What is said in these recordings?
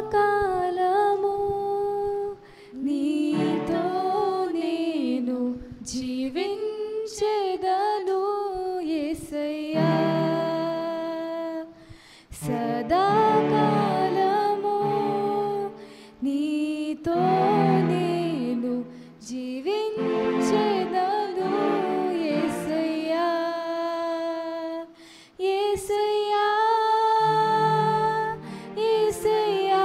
సదాకాలము నీతో నేను జీవించెదను యేసయ్యా. సదాకాలము నీతో నేను జీవించెదను యేసయ్యా. యేసయ్యా యేసయ్యా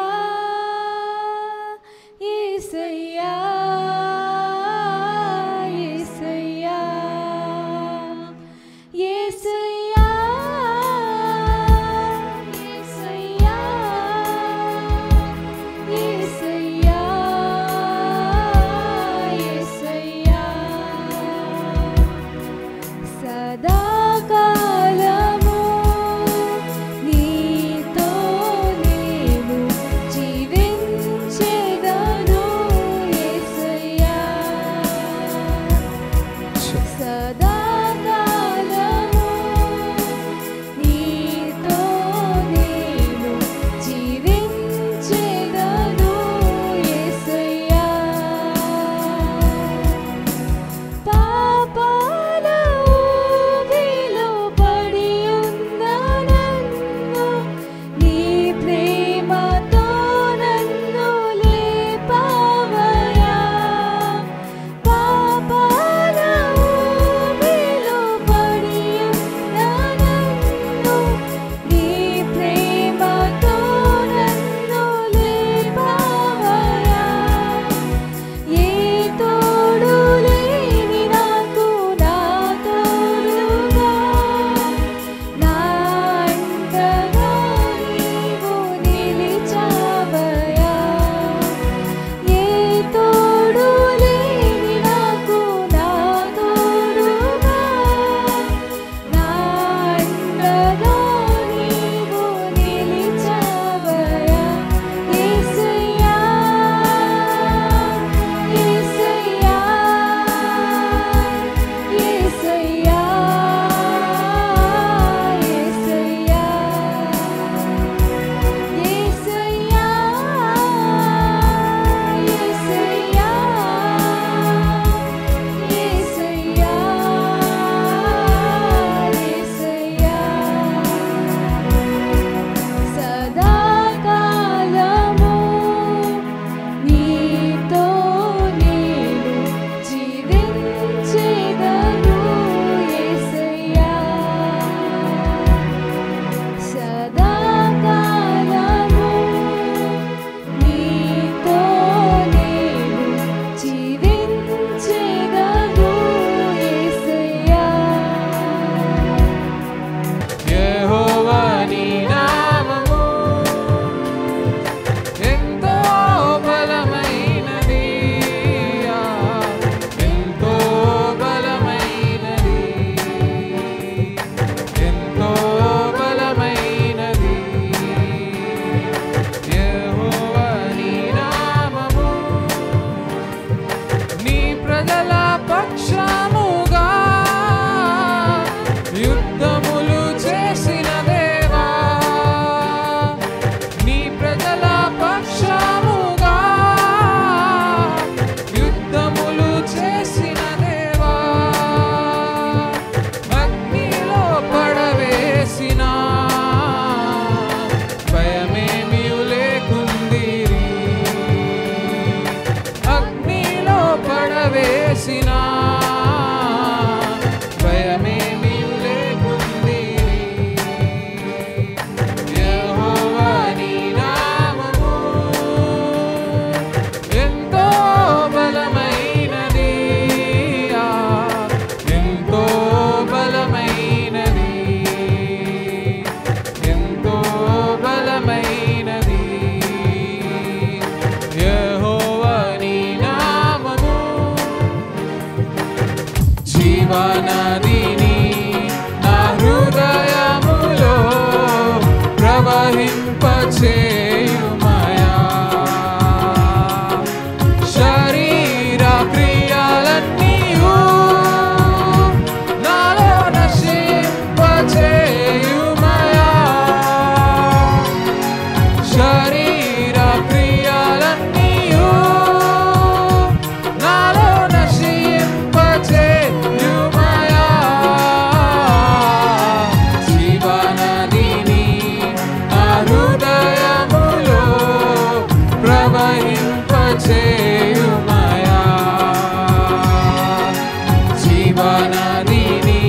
శరీర క్రియలన్నీయు నాలో నశింపచేయుమయా జీవనదిని నా హృదయములో ప్రవహింపచేయుమయా జీవనదిని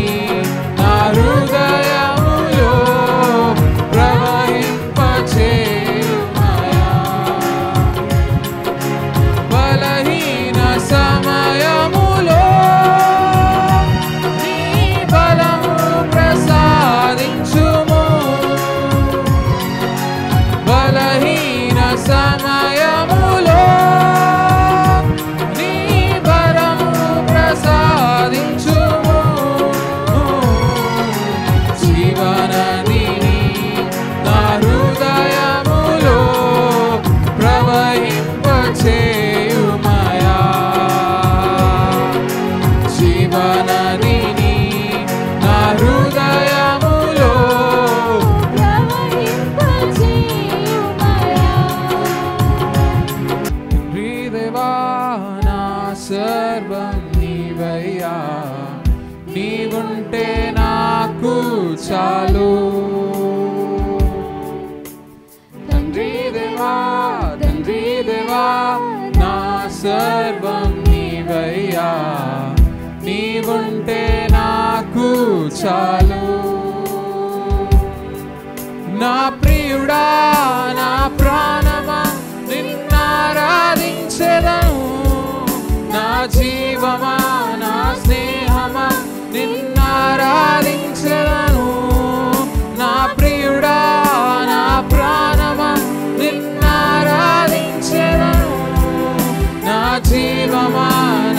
నా హృదయములో ప్రవహింపచేయుమయా బలహీన సమయములో నీ బలము ప్రసాదించుము బలహీన సమయములో నీ బలము ప్రసాదించుము జీవనదిని నా హృదయములో ప్రవహింపచేయుమయా జీవనదిని నా హృదయములో దేవా నా సర్వం నీవయ్యా నీవుంటే నాకు చాలు తండ్రి దేవా నా సర్వం నీవయ్యా నీవుంటే నాకు చాలు నా ప్రియుడా నా ప్రాణమా నిన్నారాధించెదను నా జీవమా నా స్నేహమా నిన్నారాధించెదను నా ప్రియుడా నా ప్రాణమా నిన్నారాధించెదను నా జీవమా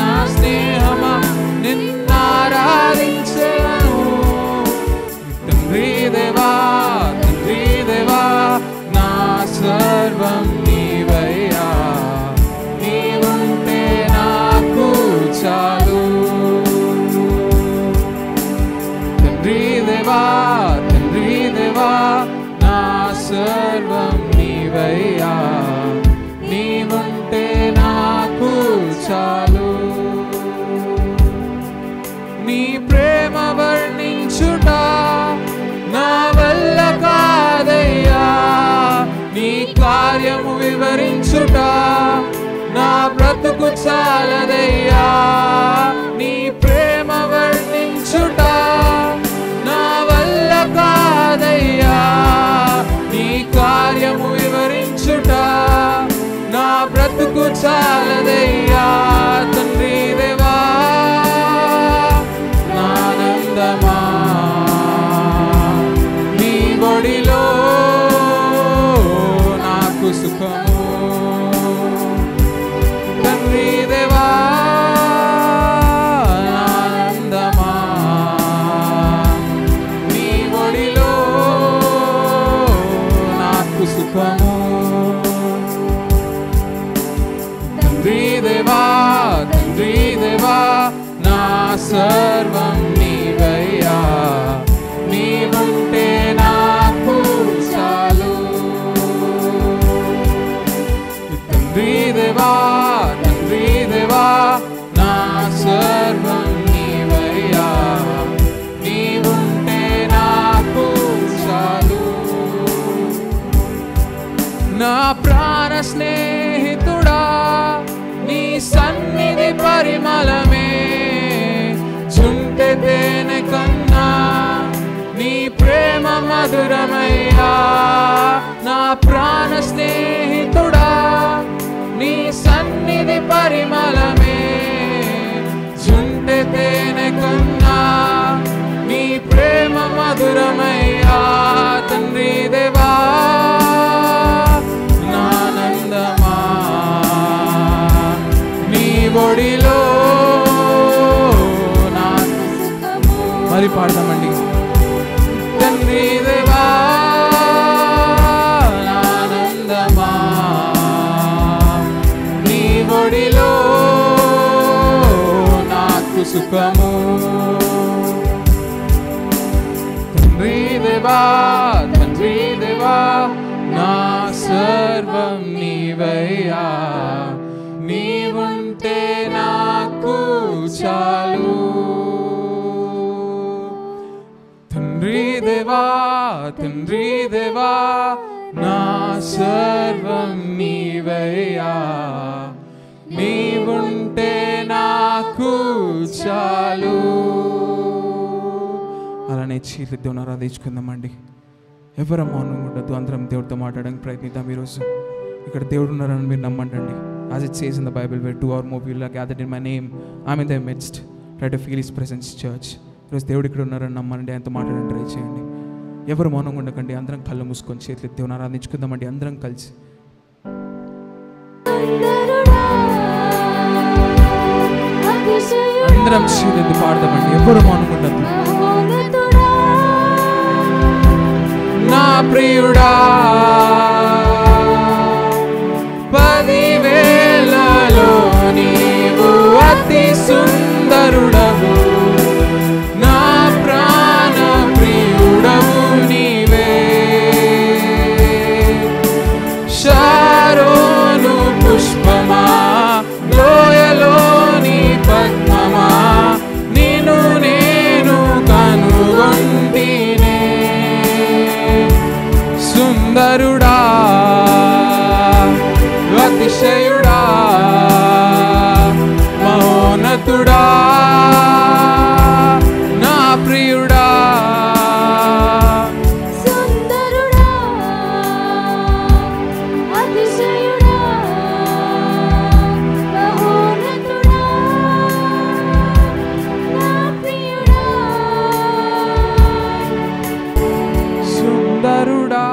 నా స్నేహమా నిన్నారాధించెదను తండ్రి దేవా నా సర్వం నీవయ్యా నీవుంటే నాకు చాలు తండ్రి దేవా నా సర్వం నీవయ్యా నీవుంటే నాకు చాలు నీ ప్రేమ వర్ణించుట నా వల్ల కాదయ్యా నీ కార్యము వివరించుట నా బ్రతుకు చాలదయ్యా నీ ప్రేమ వర్ణించుట నా వల్ల కాదయ్యా నీ కార్యము వివరించుట నా బ్రతుకు చాలదయ్యా తండ్రి దేవా నానందమా నీ ఒడిలో నాకు సుఖము తండ్రి దేవా ఆనందమా నీ ఒడిలో నాకు సుఖము తండ్రి దేవా నా సర్వం నీవయ్యా నీవుంటే నాకు చాలు తండ్రి దేవా నా సర్వం నీవయ్యా నీవుంటే నాకు చాలు నా ప్రాణ స్నేహితుడా నీ సన్నిధి పరిమళమే చుంటె తేనె కన్నా నీ ప్రేమ మధురమయ్యా నా ప్రాణ స్నేహితుడా నీ సన్నిధి పరిమళమే చుంటె తేనె కన్నా నీ ప్రేమ మధురమయ్యా తండ్రి దేవా నానందమా నీ ఒడిలో మరి పాడదామండి తండ్రి దేవా ఆనందమా నీ ఒడిలో నాకు సుఖము తండ్రి దేవా నా నీవయ్యా, నీవుంటే నాకు చాలు. తండ్రి దేవా, తండ్రి దేవా, నా సర్వం నీవయ్యా, నీవుంటే నాకు చాలు. అలానే చీలి దేవుని ఆరాధించుకుందామండి. ఎవరు మౌనంగా ఉండద్దు, అందరం దేవుడితో మాట్లాడడానికి ప్రయత్నిద్దాం. ఈరోజు ఇక్కడ దేవుడు ఉన్నారని మీరు నమ్మండి. As it says in the Bible, where 2 or more people are gathered in my name, I'm in their midst. Try to feel His presence, church. ఈరోజు దేవుడు ఇక్కడ ఉన్నారని నమ్మండి, ఆయనతో మాట్లాడడానికి ట్రై చేయండి. ఎవరు మౌనంగా ఉండకండి, అందరం కళ్ళు మూసుకొని చేతులు దేవుని ఆరాధించుకుందామండి అందరం కలిసి. అందరం చేతులు పాడదామండి, ఎవరు మౌనంగా ఉండద్దు. నా ప్రియుడా, 10,000లో నీవు అతి సుందరుడవు, నా ప్రాణ ప్రియుడవు నీవే. శారోను పుష్పమా, లోయలోని పద్మమా, నిన్ను నేను కనుగొంటినే. సుందరుడా, అతిశయుడా, మహోన్నతుడా, నా ప్రియుడా. సుందరుడా, అతిశయుడా, మహోన్నతుడా, నా ప్రియుడా. సుందరుడా,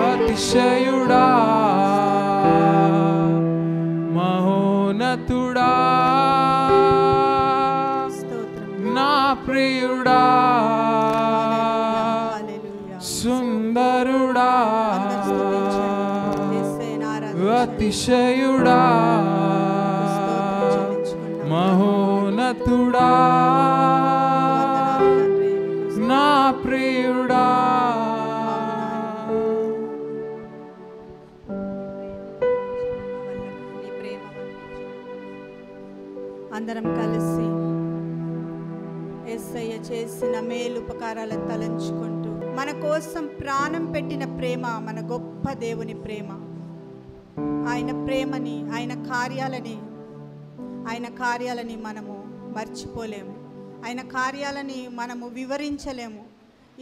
అతిశయుడా, మహోన్నతుడా, నా ప్రియుడా. సుందరుడా, అతిశయుడా, మహోన్నతుడా, నా ప్రియుడా. అందరం కలిసి యేసయ్య చేసిన మేలుపకారాలను తలంచుకుంటూ, మన కోసం ప్రాణం పెట్టిన ప్రేమ మన గొప్ప దేవుని ప్రేమ. ఆయన ప్రేమని, ఆయన కార్యాలని మనము మర్చిపోలేము. ఆయన కార్యాలని మనము వివరించలేము.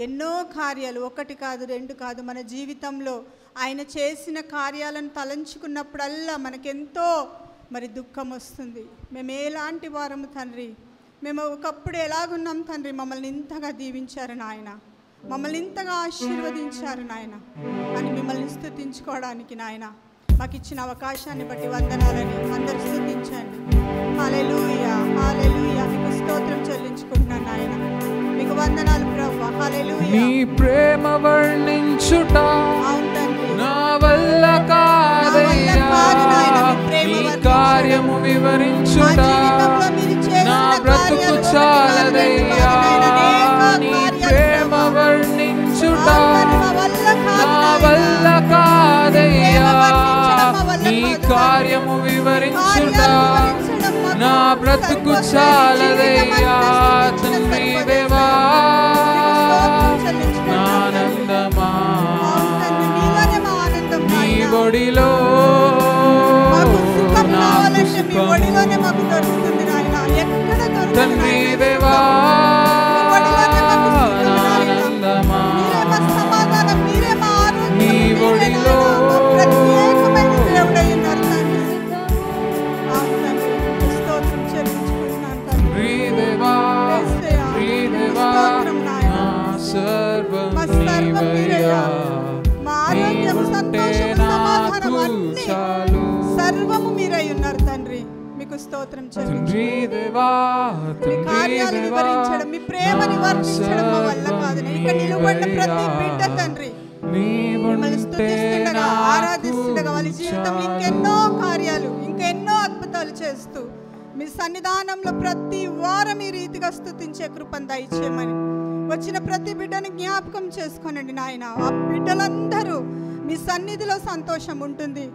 ఎన్నో కార్యాలు, 1 కాదు 2 కాదు, మన జీవితంలో ఆయన చేసిన కార్యాలను తలంచుకున్నప్పుడల్లా మనకెంతో దుఃఖం వస్తుంది. మేము ఎలాంటి వారము తండ్రి, మేము ఒకప్పుడు ఎలాగున్నాం తండ్రి, మమ్మల్ని ఇంతగా దీవించారు నాయన, మమ్మల్ని ఇంతగా ఆశీర్వదించారు నాయన అని మిమ్మల్ని స్తుతించుకోవడానికి నాయన మాకు ఇచ్చిన అవకాశాన్ని బట్టి వందనాలని అందరూ స్తుతించండి. హల్లెలూయా, హల్లెలూయా, మీకు స్తోత్రం చెల్లించుకుంటున్నాను నాయన, మీకు వందనాలు ప్రభువా. హల్లెలూయా. నీ ప్రేమ వర్ణించుట అవును తండ్రి, నా వల్ల కాదయ్యా, నీ కార్యము వివరించుట నా బ్రతుకు చాలదయ్యా. నీ ప్రేమ వర్ణించుట నా వల్ల కాదయ్యా, నీ కార్యము వివరించుట నా బ్రతుకు చాలదయ్యా. తండ్రి దేవా, ఆనందమా నీ ఒడిలో నాకు సుఖము. తండ్రి దేవా, ఆనందమా నీ ఒడిలో. తండ్రి దేవా, తండ్రి దేవా, నా సర్వం నీవయ్యా, నీవుంటే నాకు చాలు. సర్వము మీరై ఉన్నారు తండ్రి, మీకు స్తోత్రం తండ్రి దేవా, మీ కార్యాలు వివరించడం, మీ ప్రేమని వర్ణించడం మా వల్ల కాదు. ఇక్కడ నిలబడిన ప్రతి బిడ్డ తండ్రి మిమ్మల్ని స్తుతిస్తుండగా, ఆరాధిస్తుండగా వాళ్ళ జీవితంలో ఇంకెన్నో కార్యాలు, ఇంకెన్నో అద్భుతాలు చేస్తూ మీ సన్నిధానంలో ప్రతి వారం ఈ రీతిగా స్తుతించే కృపను దయచేయమని వచ్చిన ప్రతి బిడ్డని జ్ఞాపకం చేసుకోనండి నాయన. ఆ బిడ్డలందరూ మీ సన్నిధిలో సంతోషం ఉంటుంది.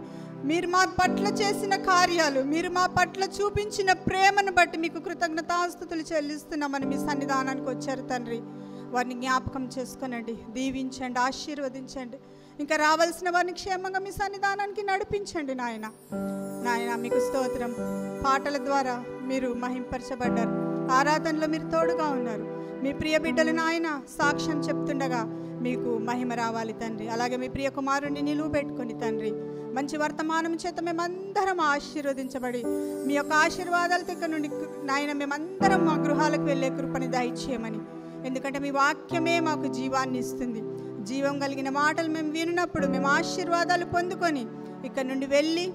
మీరు మా పట్ల చేసిన కార్యాలు, మీరు మా పట్ల చూపించిన ప్రేమను బట్టి మీకు కృతజ్ఞతాస్తుతులు చెల్లిస్తున్నామని మీ సన్నిధానానికి వచ్చారు తండ్రి. వారిని జ్ఞాపకం చేసుకొనండి, దీవించండి, ఆశీర్వదించండి. ఇంకా రావాల్సిన వారిని క్షేమంగా మీ సన్నిధానానికి నడిపించండి నాయన. మీకు స్తోత్రం. పాటల ద్వారా మీరు మహింపరచబడ్డారు, ఆరాధనలో మీరు తోడుగా ఉన్నారు. మీ ప్రియ బిడ్డలు నాయన సాక్ష్యం చెప్తుండగా మీకు మహిమ రావాలి తండ్రి. అలాగే మీ ప్రియ కుమారుణ్ణి నిలువ పెట్టుకొని తండ్రి మంచి వర్తమానం చేత మేమందరం ఆశీర్వదించబడి మీ యొక్క ఆశీర్వాదాలతో ఇక్కడ నుండి నాయన మేమందరం మా గృహాలకు వెళ్ళే కృపని దయచేయమని. ఎందుకంటే మీ వాక్యమే మాకు జీవాన్ని ఇస్తుంది. జీవం కలిగిన మాటలు మేము విన్నప్పుడు మేము ఆశీర్వాదాలు పొందుకొని ఇక్కడ నుండి వెళ్ళి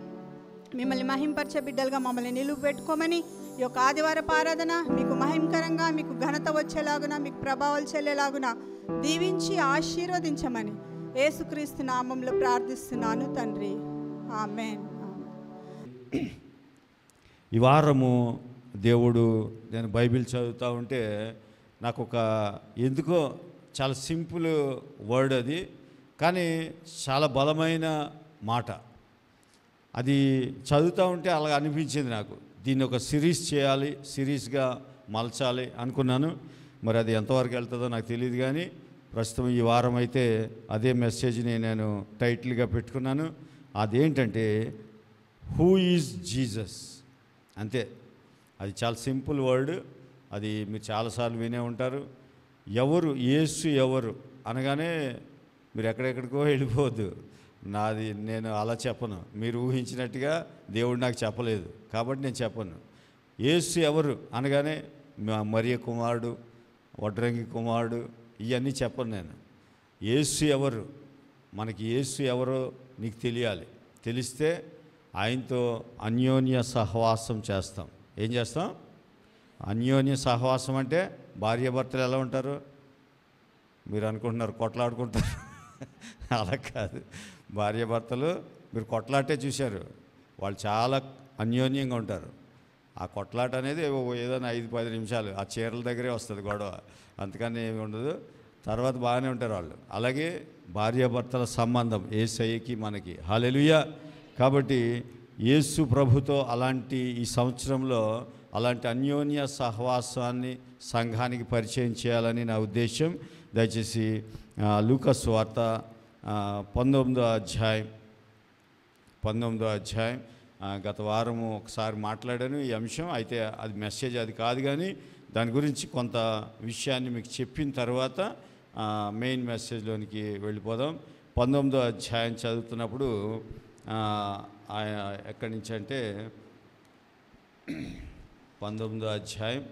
మిమ్మల్ని మహింపరిచే బిడ్డలుగా మమ్మల్ని నిలువ పెట్టుకోమని, ఈ యొక్క ఆదివారపు ఆరాధన మీకు మహిమకరంగా, మీకు ఘనత వచ్చేలాగున, మీకు ప్రభావాలు చెల్లేలాగున దీవించి ఆశీర్వదించమని యేసుక్రీస్తు నామంలో ప్రార్థిస్తున్నాను తండ్రి. ఆమేన్. ఈ వారము దేవుడు, నేను బైబిల్ చదువుతూ ఉంటే నాకు ఒక ఎందుకో చాలా సింపుల్ వర్డ్ అది, కానీ చాలా బలమైన మాట. అది చదువుతూ ఉంటే అలా అనిపించింది నాకు. దీన్ని ఒక సిరీస్ చేయాలి, సిరీస్గా మలచాలి అనుకున్నాను. మరి అది ఎంతవరకు వెళ్తుందో నాకు తెలియదు, కానీ ప్రస్తుతం ఈ వారం అయితే అదే మెసేజ్ని నేను టైటిల్గా పెట్టుకున్నాను. అదేంటంటే హూ ఈజ్ జీసస్. అంతే, అది చాలా సింపుల్ వర్డ్. అది మీరు చాలాసార్లు వినే ఉంటారు. ఎవరు యేసు, ఎవరు అనగానే మీరు ఎక్కడెక్కడికో వెళ్ళిపోవద్దు. నేను అలా చెప్పను, మీరు ఊహించినట్టుగా దేవుడు నాకు చెప్పలేదు కాబట్టి నేను చెప్పను. యేసు ఎవరు అనగానే మరియ కుమారుడు, వడ్రంగి కుమారుడు, ఇవన్నీ చెప్పను నేను. యేసు ఎవరు, మనకి యేసు ఎవరో నీకు తెలియాలి. తెలిస్తే ఆయనతో అన్యోన్య సహవాసం చేస్తాం. ఏం చేస్తాం? అన్యోన్య సహవాసం అంటే భార్యాభర్తలు ఎలా ఉంటారు? మీరు అనుకుంటున్నారు కొట్లాడుకుంటారు. అలా కాదు. భార్యాభర్తలు మీరు కొట్లాటే చూశారు, వాళ్ళు చాలా అన్యోన్యంగా ఉంటారు. ఆ కొట్లాట అనేది ఏదైనా 5-10 నిమిషాలు, ఆ చీరల దగ్గరే వస్తుంది గొడవ, అంతకని ఏమి ఉండదు. తర్వాత బాగానే ఉంటారు వాళ్ళు. అలాగే భార్యాభర్తల సంబంధం యేసయ్యకి మనకి. హల్లెలూయా. కాబట్టి యేసు ప్రభుతో అలాంటి ఈ సంవత్సరంలో అలాంటి అన్యోన్య సహవాసాన్ని సంఘానికి పరిచయం చేయాలని నా ఉద్దేశం. దయచేసి లూకా సువార్త 19వ అధ్యాయం గత వారము ఒకసారి మాట్లాడాను ఈ అంశం. అయితే అది మెసేజ్ అది కాదు, కానీ దాని గురించి కొంత విషయాన్ని మీకు చెప్పిన తర్వాత మెయిన్ మెసేజ్లోనికి వెళ్ళిపోదాం. 19వ అధ్యాయం చదువుతున్నప్పుడు ఎక్కడి నుంచి అంటే 19వ అధ్యాయం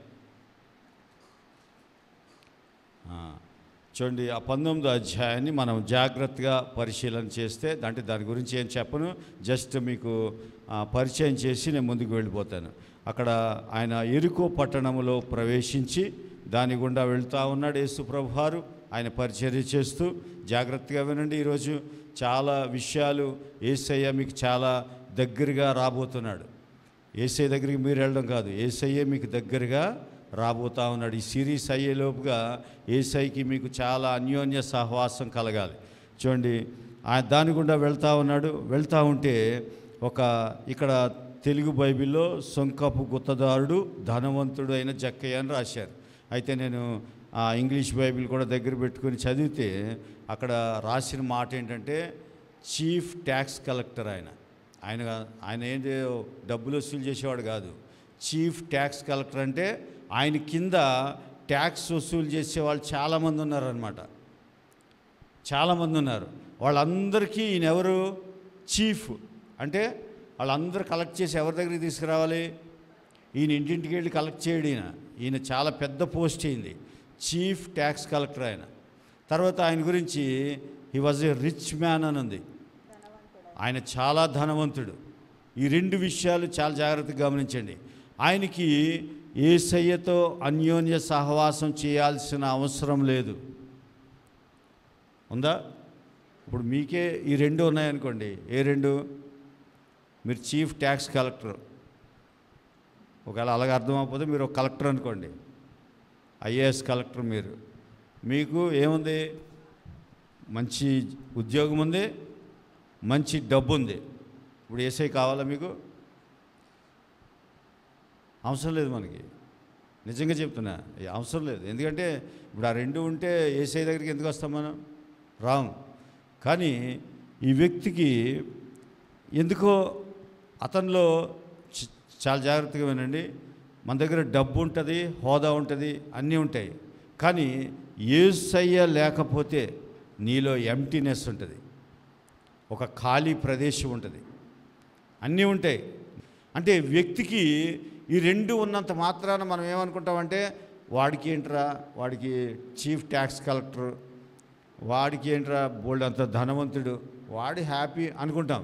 చూడండి. ఆ 19వ అధ్యాయాన్ని మనం జాగ్రత్తగా పరిశీలన చేస్తే, అంటే దాని గురించి ఏం చెప్పను, జస్ట్ మీకు పరిచయం చేసి నేను ముందుకు వెళ్ళిపోతాను. అక్కడ ఆయన యెరికో పట్టణంలో ప్రవేశించి దాని గుండా వెళ్తూ ఉన్నాడు యేసు ప్రభువారు. ఆయన పరిచర్య చేస్తూ, జాగ్రత్తగా వినండి, ఈరోజు చాలా విషయాలు యేసయ్య మీకు చాలా దగ్గరగా రాబోతున్నాడు. యేసయ్య దగ్గరికి మీరు వెళ్ళడం కాదు, యేసయ్య మీకు దగ్గరగా రాబోతూ ఉన్నాడు. ఈ సిరీస్ అయ్యేలోపుగా యేసయ్యకి మీకు చాలా అన్యోన్య సహవాసం కలగాలి. చూడండి, దాని గుండా వెళ్తూ ఉన్నాడు. వెళ్తూ ఉంటే ఇక్కడ తెలుగు బైబిల్లో సొంకపు గుత్తదారుడు ధనవంతుడు అయిన జక్కయ్య అని రాశారు. అయితే నేను ఇంగ్లీష్ బైబిల్ కూడా దగ్గర పెట్టుకొని చదివితే అక్కడ రాసిన మాట ఏంటంటే చీఫ్ ట్యాక్స్ కలెక్టర్. ఆయన ఏంటి డబ్బులు వసూలు చేసేవాడు కాదు. చీఫ్ ట్యాక్స్ కలెక్టర్ అంటే ఆయన కింద ట్యాక్స్ వసూలు చేసేవాళ్ళు చాలామంది ఉన్నారనమాట. చాలామంది ఉన్నారు. వాళ్ళందరికీ ఈయన ఎవరు? చీఫ్. అంటే వాళ్ళందరూ కలెక్ట్ చేసి ఎవరి దగ్గరికి తీసుకురావాలి? ఈయన ఇంటింటికి వెళ్ళి కలెక్ట్ చేయడు. ఈయన చాలా పెద్ద పోస్ట్ అయింది, చీఫ్ ట్యాక్స్ కలెక్టర్ ఆయన. తర్వాత ఆయన గురించి he was a rich man అని ఉంది. ఆయన చాలా ధనవంతుడు. ఈ రెండు విషయాలు చాలా జాగ్రత్తగా గమనించండి. ఆయనకి యేసయ్యతో అన్యోన్య సహవాసం చేయాల్సిన అవసరం లేదు. ఉందా? ఇప్పుడు మీకే ఈ రెండు ఉన్నాయనుకోండి. ఏ రెండు? మీరు చీఫ్ ట్యాక్స్ కలెక్టర్, ఒకవేళ అలాగే అర్థమైపోతే మీరు ఒక కలెక్టర్ అనుకోండి, ఐఏఎస్ కలెక్టర్. మీకు ఏముంది? మంచి ఉద్యోగం ఉంది, మంచి డబ్బు ఉంది. ఇప్పుడు యేసయ్య కావాలా మీకు? అవసరం లేదు మనకి. నిజంగా చెప్తున్నా, అవసరం లేదు. ఎందుకంటే ఇప్పుడు ఆ రెండు ఉంటే యేసయ్య దగ్గరికి ఎందుకు వస్తాం మనం? రాము. కానీ ఈ వ్యక్తికి ఎందుకో అతనిలో చాలా జాగ్రత్తగా వినండి, మన దగ్గర డబ్బు ఉంటుంది, హోదా ఉంటుంది, అన్నీ ఉంటాయి. కానీ యేసయ్య లేకపోతే నీలో ఎంప్టీనెస్ ఉంటుంది, ఒక ఖాళీ ప్రదేశం ఉంటుంది, అన్నీ ఉంటాయి. అంటే వ్యక్తికి ఈ రెండు ఉన్నంత మాత్రాన మనం ఏమనుకుంటామంటే వాడికి ఏంట్రా, వాడికి చీఫ్ ట్యాక్స్ కలెక్టర్, వాడికి ఏంట్రా బోల్డ్ అంత ధనవంతుడు, వాడు హ్యాపీ అనుకుంటాం.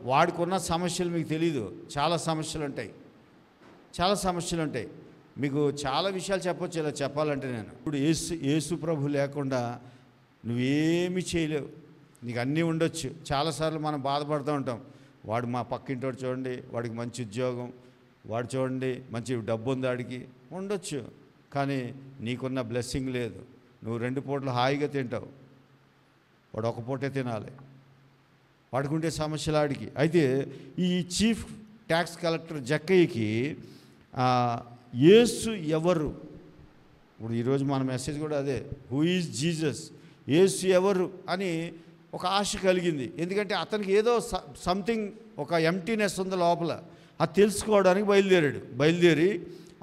వాడికి ఉన్న సమస్యలు మీకు తెలీదు. చాలా సమస్యలు ఉంటాయి, చాలా సమస్యలు ఉంటాయి. మీకు చాలా విషయాలు చెప్పొచ్చు ఇలా చెప్పాలంటే. నేను ఇప్పుడు యేసు ప్రభు లేకుండా నువ్వేమీ చేయలేవు. నీకు అన్నీ ఉండొచ్చు. చాలాసార్లు మనం బాధపడుతూ ఉంటాం, వాడు మా పక్కింటోడు చూడండి, వాడికి మంచి ఉద్యోగం, వాడు చూడండి మంచి డబ్బు ఉంది, వాడికి ఉండొచ్చు. కానీ నీకున్న బ్లెస్సింగ్ లేదు. నువ్వు 2 పూటలు హాయిగా తింటావు, వాడు ఒక పూటే తినాలి. వాడుకుంటే సమస్యలు ఆడికి. అయితే ఈ చీఫ్ ట్యాక్స్ కలెక్టర్ జక్కయ్యకి యేసు ఎవరు? ఇప్పుడు ఈరోజు మన మెసేజ్ కూడా అదే, హూ ఈజ్ జీసస్, యేసు ఎవరు అని ఒక ఆశ కలిగింది. ఎందుకంటే అతనికి ఏదో సంథింగ్, ఒక ఎంప్టీనెస్ ఉంది లోపల. అది తెలుసుకోవడానికి బయలుదేరి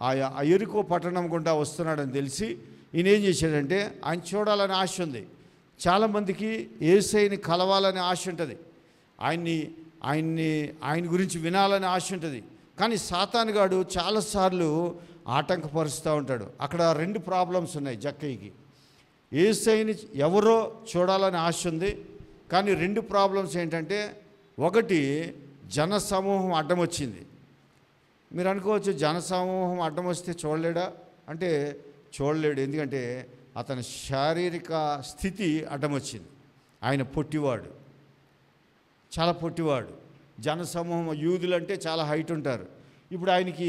ఆ ఎరుకో పట్టణం గుండా వస్తున్నాడని తెలిసి ఈయన ఏం చేశాడంటే, ఆయన చూడాలని ఆశ ఉంది. చాలామందికి యేసయ్యని కలవాలని ఆశ ఉంటుంది, ఆయన గురించి వినాలని ఆశ ఉంటుంది. కానీ సాతానుగాడు చాలాసార్లు ఆటంకపరుస్తూ ఉంటాడు. అక్కడ 2 ప్రాబ్లమ్స్ ఉన్నాయి జక్కయ్యకి. యేసయ్యని ఎవరో చూడాలని ఆశ ఉంది, కానీ 2 ప్రాబ్లమ్స్ ఏంటంటే, ఒకటి జనసమూహం అడ్డం వచ్చింది. మీరు అనుకోవచ్చు జనసమూహం అడ్డం వస్తే చూడలేడా అంటే చూడలేడు. ఎందుకంటే అతని శారీరక స్థితి అడ్డం వచ్చింది. ఆయన పొట్టివాడు, చాలా పొట్టివాడు. జనసమూహం యూదులంటే చాలా హైట్ ఉంటారు. ఇప్పుడు ఆయనకి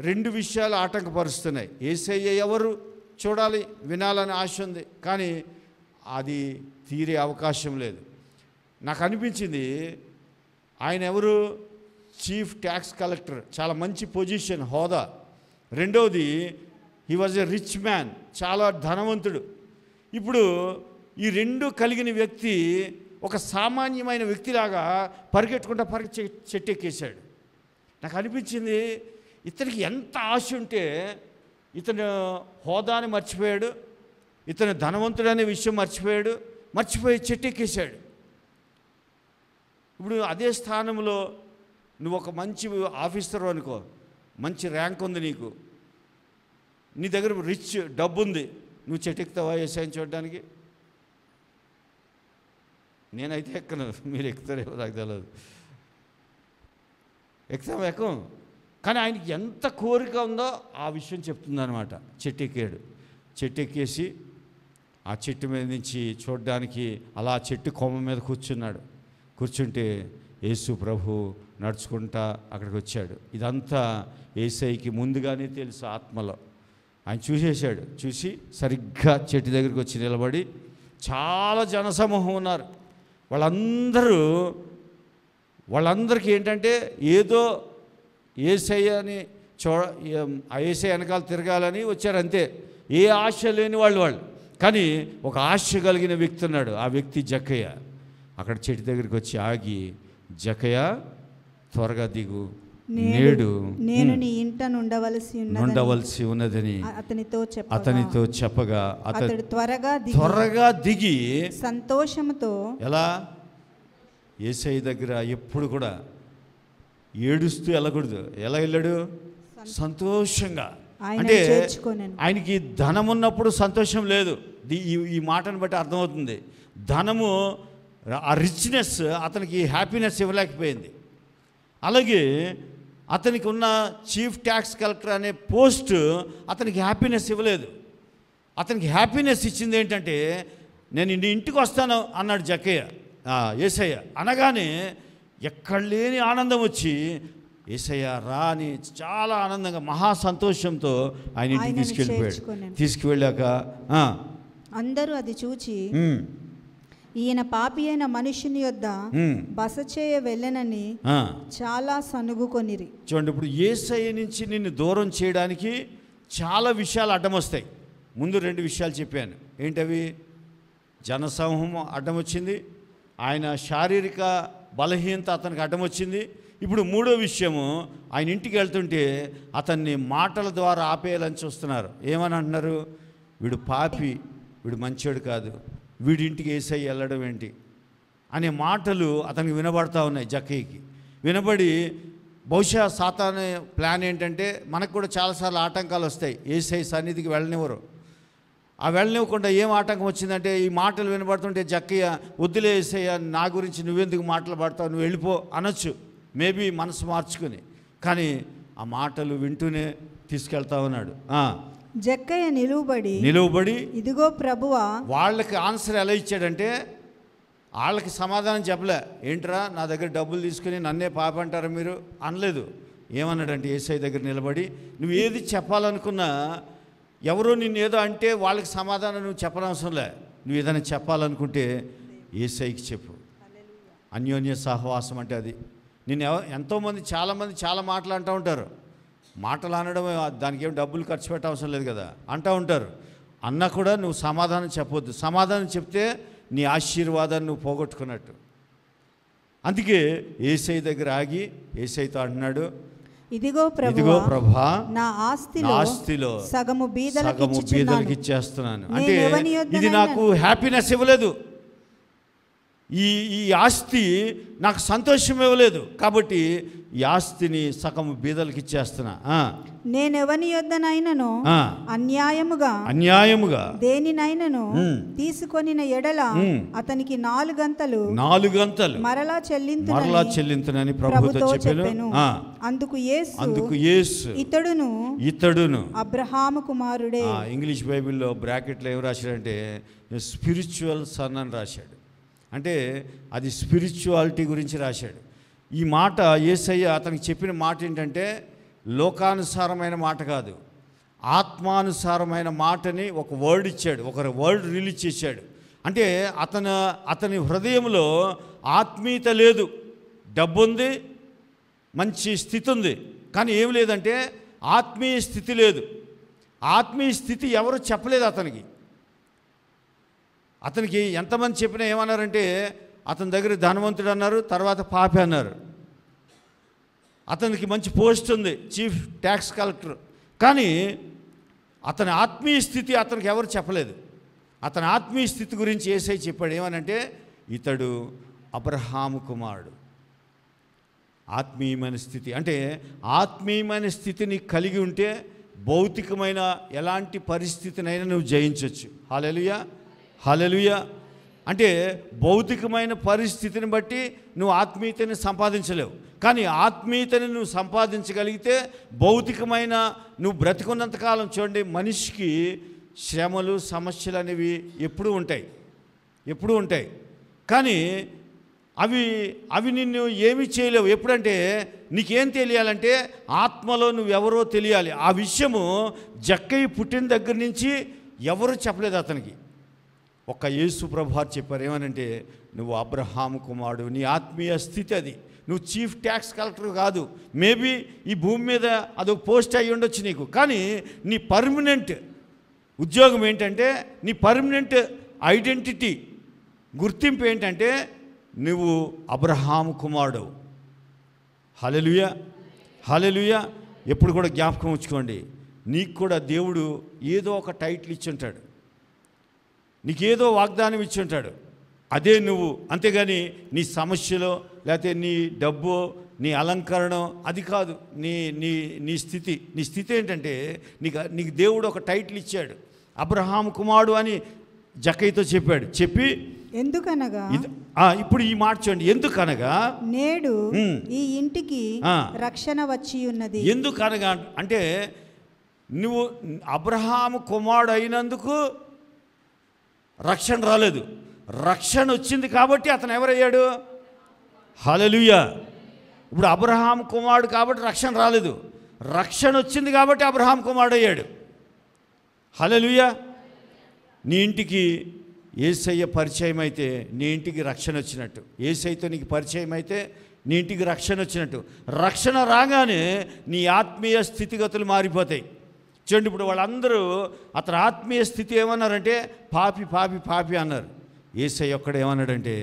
2 విషయాలు ఆటంకపరుస్తున్నాయి. యేసయ్య ఎవరు చూడాలి, వినాలని ఆశ ఉంది, కానీ అది తీరే అవకాశం లేదు. నాకు అనిపించింది ఆయన ఎవరు? చీఫ్ ట్యాక్స్ కలెక్టర్, చాలా మంచి పొజిషన్, హోదా. రెండవది he was a rich man, చాలా ధనవంతుడు. ఇప్పుడు ఈ 2 కలిగిన వ్యక్తి ఒక సామాన్యమైన వ్యక్తిలాగా పరిగెట్టుకుంటా చెట్టు ఎక్కేశాడు. నాకు అనిపించింది ఇతనికి ఎంత ఆశ ఉంటే ఇతను హోదాని మర్చిపోయాడు, ఇతను ధనవంతుడు అనే విషయం మర్చిపోయి చెట్టు ఎక్కేశాడు. ఇప్పుడు అదే స్థానంలో నువ్వు ఒక మంచి ఆఫీసర్ అనుకో, మంచి ర్యాంక్ ఉంది నీకు, నీ దగ్గర రిచ్ డబ్బు ఉంది, నువ్వు చెట్టు ఎక్కుతావా యేసయ్యని చూడడానికి? నేనైతే ఎక్కను, మీరు ఎక్కుతారేమో నాకు తెలియదు. ఎక్కం. కానీ ఆయనకి ఎంత కోరిక ఉందో ఆ విషయం చెప్తుందన్నమాట. చెట్టు ఎక్కాడు, చెట్టు ఎక్కేసి ఆ చెట్టు మీద నుంచి చూడడానికి అలా చెట్టు కొమ్మ మీద కూర్చుంటే యేసు ప్రభు నడుచుకుంటా అక్కడికి వచ్చాడు. ఇదంతా యేసయ్యకి ముందుగానే తెలుసు ఆత్మలో. ఆయన చూసేశాడు. చూసి సరిగ్గా చెట్టు దగ్గరికి వచ్చి నిలబడి, చాలా జనసమూహం ఉన్నారు, వాళ్ళందరికీ ఏంటంటే ఏదో యేసయ్యని యేసయ్య వెనకాల తిరగాలని వచ్చారు అంతే. ఏ ఆశ లేని వాళ్ళు. కానీ ఒక ఆశ కలిగిన వ్యక్తి ఉన్నాడు, ఆ వ్యక్తి జక్కయ్య. అక్కడ చెట్టు దగ్గరికి వచ్చి ఆగి, జక్కయ్య త్వరగా దిగు, నేడు నేను నీ ఇంట ఉండవలసి ఉన్నదని అతనితో చెప్పగా అతడు త్వరగా దిగి సంతోషంతో. ఎలా? యేసయ్య దగ్గర ఎప్పుడు కూడా ఏడుస్తూ వెళ్ళకూడదు. ఎలా వెళ్ళాడు? సంతోషంగా. అంటే ఆయనకి ధనం ఉన్నప్పుడు సంతోషం లేదు. ఈ మాటను బట్టి అర్థమవుతుంది. ధనము, ఆ రిచ్నెస్ అతనికి హ్యాపీనెస్ ఇవ్వలేకపోయింది. అలాగే అతనికి ఉన్న చీఫ్ ట్యాక్స్ కలెక్టర్ అనే పోస్ట్ అతనికి హ్యాపీనెస్ ఇవ్వలేదు. అతనికి హ్యాపీనెస్ ఇచ్చింది ఏంటంటే, నేను ఇంటికి వస్తాను అన్నాడు యేసయ్య. అనగానే ఎక్కడ లేని ఆనందం వచ్చి, యేసయ్య రా అని చాలా ఆనందంగా మహా సంతోషంతో ఆయన ఇంటికి తీసుకెళ్ళాక అందరూ అది చూచి ఈయన పాపి అయిన మనుషుని యొద్ద బస చేయ వెళ్ళనని చాలా సనుగుకొనిరి. చూడండి, ఇప్పుడు యేసయ్య నుంచి నిన్ను దూరం చేయడానికి చాలా విషయాలు అడ్డం వస్తాయి. ముందు 2 విషయాలు చెప్పాను. ఏంటవి? జనసమూహం అడ్డం వచ్చింది, ఆయన శారీరక బలహీనత అతనికి అడ్డం వచ్చింది. ఇప్పుడు 3వ విషయము, ఆయన ఇంటికి వెళ్తుంటే అతన్ని మాటల ద్వారా ఆపేయాలని చూస్తున్నారు. ఏమని అంటున్నారు? వీడు పాపి, వీడు మంచోడు కాదు, వీడింటికి యేసయ్య వెళ్ళడం ఏంటి అనే మాటలు అతనికి వినబడతా ఉన్నాయి. జక్కయ్యకి వినబడి బహుశా సాతాను ప్లాన్ ఏంటంటే, మనకు కూడా చాలాసార్లు ఆటంకాలు వస్తాయి. యేసయ్య సన్నిధికి వెళ్ళనివ్వరు. ఆ వెళ్ళనివ్వకుండా ఏం ఆటంకం వచ్చిందంటే, ఈ మాటలు వినబడుతుంటే జక్కయ్య, వద్దులే యేసయ్య, నా గురించి నువ్వెందుకు మాట్లాడతావు, నువ్వు వెళ్ళిపో అనొచ్చు, మేబీ మనసు మార్చుకుని. కానీ ఆ మాటలు వింటూనే తీసుకెళ్తా ఉన్నాడు. జక్కయ్య నిలువబడి ఇదిగో ప్రభువా. వాళ్ళకి ఆన్సర్ ఎలా ఇచ్చాడంటే, వాళ్ళకి సమాధానం చెప్పలే. ఏంట్రా నా దగ్గర డబ్బులు తీసుకుని నన్నే పాప అంటారా మీరు అనలేదు. ఏమన్నాడంటే, యేసయ్య దగ్గర నిలబడి నువ్వు ఏది చెప్పాలనుకున్నా, ఎవరో నిన్ను ఏదో అంటే వాళ్ళకి సమాధానం నువ్వు చెప్పనవసరం లే. నువ్వు ఏదైనా చెప్పాలనుకుంటే యేసయ్యకి చెప్పు. అన్యోన్య సహవాసం అంటే అది. నేను ఎంతోమంది చాలామంది చాలా మాటలు అంటూ ఉంటారు. మాటలు అనడం దానికి ఏం డబ్బులు ఖర్చు పెట్ట అవసరం లేదు కదా అంటూ ఉంటారు. అన్నా కూడా నువ్వు సమాధానం చెప్పొద్దు. సమాధానం చెప్తే నీ ఆశీర్వాదాన్ని నువ్వు పోగొట్టుకున్నట్టు. అందుకే యేసయ్య దగ్గర ఆగి యేసయ్యతో అంటున్నాడు, ఇదిగో ప్రభువా, నా ఆస్తిలో సగము బీదలకు ఇచ్చేస్తున్నాను. అంటే ఇది నాకు హ్యాపీనెస్ ఇవ్వలేదు, ఈ ఆస్తి నాకు సంతోషం ఇవ్వలేదు, కాబట్టి ఈ ఆస్తిని సగము బీదలకు ఇచ్చేస్తున్నా. నేనెవని యొద్దనైనను అన్యాయముగా దేనినైనను తీసుకొనిన ఎడల అతనికి 4 గంతలు మరలా చెల్లింతునని ప్రభువుతో చెప్పెను. అందుకు యేసు ఇతడును అబ్రహాము కుమారుడే. ఇంగ్లీష్ బైబిల్లో బ్రాకెట్లో ఏం రాశాడంటే స్పిరిచువల్ సన్ అని రాశాడు. అంటే అది స్పిరిచువాలిటీ గురించి రాశాడు. ఈ మాట యేసయ్య అతనికి చెప్పిన మాట ఏంటంటే, లోకానుసారమైన మాట కాదు, ఆత్మానుసారమైన మాటని ఒక వర్డ్ ఇచ్చాడు, ఒక వర్డ్ రిలీజ్ చేశాడు. అంటే అతని హృదయంలో ఆత్మీయత లేదు. డబ్బు ఉంది, మంచి స్థితి ఉంది, కానీ ఏం లేదంటే ఆత్మీయ స్థితి లేదు. ఆత్మీయ స్థితి ఎవరు చెప్పలేదు అతనికి. అతనికి ఎంతమంది చెప్పినా ఏమన్నారంటే, అతని దగ్గర ధనవంతుడు అన్నారు, తర్వాత పాపి అన్నారు. అతనికి మంచి పోస్ట్ ఉంది, చీఫ్ ట్యాక్స్ కలెక్టర్, కానీ అతని ఆత్మీయ స్థితి అతనికి ఎవరు చెప్పలేదు. అతని ఆత్మీయ స్థితి గురించి యేసయ్య చెప్పాడు. ఏమనంటే, ఇతడు అబ్రహాము కుమారుడు. ఆత్మీయమైన స్థితి అంటే, ఆత్మీయమైన స్థితిని కలిగి ఉంటే భౌతికమైన ఎలాంటి పరిస్థితినైనా నువ్వు జయించవచ్చు. హల్లెలూయా, హల్లెలూయా. అంటే భౌతికమైన పరిస్థితిని బట్టి నువ్వు ఆత్మీయతని సంపాదించలేవు, కానీ ఆత్మీయతని నువ్వు సంపాదించగలిగితే భౌతికమైన నువ్వు బ్రతికున్నంతకాలం. చూడండి, మనిషికి శ్రమలు సమస్యలు అనేవి ఎప్పుడూ ఉంటాయి, కానీ అవి నిన్ను ఏమీ చేయలేవు. ఎప్పుడంటే నీకేం తెలియాలంటే ఆత్మలో నువ్వెవరో తెలియాలి. ఆ విషయము జక్కయ్య పుట్టిన దగ్గర నుంచి ఎవరు చెప్పలేదు అతనికి. ఒక్క యేసు ప్రభువారు చెప్పారు. ఏమనంటే, నువ్వు అబ్రహాము కుమారుడు, నీ ఆత్మీయ స్థితి అది. నువ్వు చీఫ్ ట్యాక్స్ కలెక్టర్ కాదు, మేబీ ఈ భూమి మీద అదొక పోస్ట్ అయ్యి ఉండొచ్చు నీకు, కానీ నీ పర్మనెంట్ ఉద్యోగం ఏంటంటే, నీ పర్మనెంట్ ఐడెంటిటీ గుర్తింపు ఏంటంటే నువ్వు అబ్రహాము కుమారుడు. హల్లెలూయా, హల్లెలూయా. ఎప్పుడు కూడా జ్ఞాపకం ఉంచుకోండి, నీకు కూడా దేవుడు ఏదో ఒక టైటిల్ ఇచ్చి ఉంటాడు, నీకేదో వాగ్దానం ఇచ్చి ఉంటాడు, అదే నువ్వు. అంతేగాని నీ సమస్యలో లేకపోతే నీ డబ్బు, నీ అలంకరణం అది కాదు. నీ స్థితి ఏంటంటే నీకు దేవుడు ఒక టైటిల్ ఇచ్చాడు, అబ్రహాము కుమారుడు అని జక్కయ్యతో చెప్పాడు. చెప్పి ఎందుకనగా, ఇప్పుడు ఈ మాట చూడండి, ఎందుకనగా నేడు ఈ ఇంటికి రక్షణ వచ్చి ఉన్నది. ఎందుకనగా అంటే నువ్వు అబ్రహాము కుమారుడు అయినందుకు రక్షణ రాలేదు, రక్షణ వచ్చింది కాబట్టి అతను ఎవరయ్యాడు? హల్లెలూయా. ఇప్పుడు అబ్రహాము కుమారుడు కాబట్టి రక్షణ రాలేదు, రక్షణ వచ్చింది కాబట్టి అబ్రహాము కుమారుడు అయ్యాడు. హల్లెలూయా. నీ ఇంటికి యేసయ్య పరిచయం అయితే నీ ఇంటికి రక్షణ వచ్చినట్టు. యేసయ్యతో నీకు పరిచయం అయితే నీ ఇంటికి రక్షణ వచ్చినట్టు. రక్షణ రాగానే నీ ఆత్మీయ స్థితిగతులు మారిపోతాయి. చూడండి, ఇప్పుడు వాళ్ళందరూ అతని ఆత్మీయ స్థితి ఏమన్నారంటే పాపి పాపి పాపి అన్నారు. యేసయ్య ఒక్కడు ఏమన్నాడంటే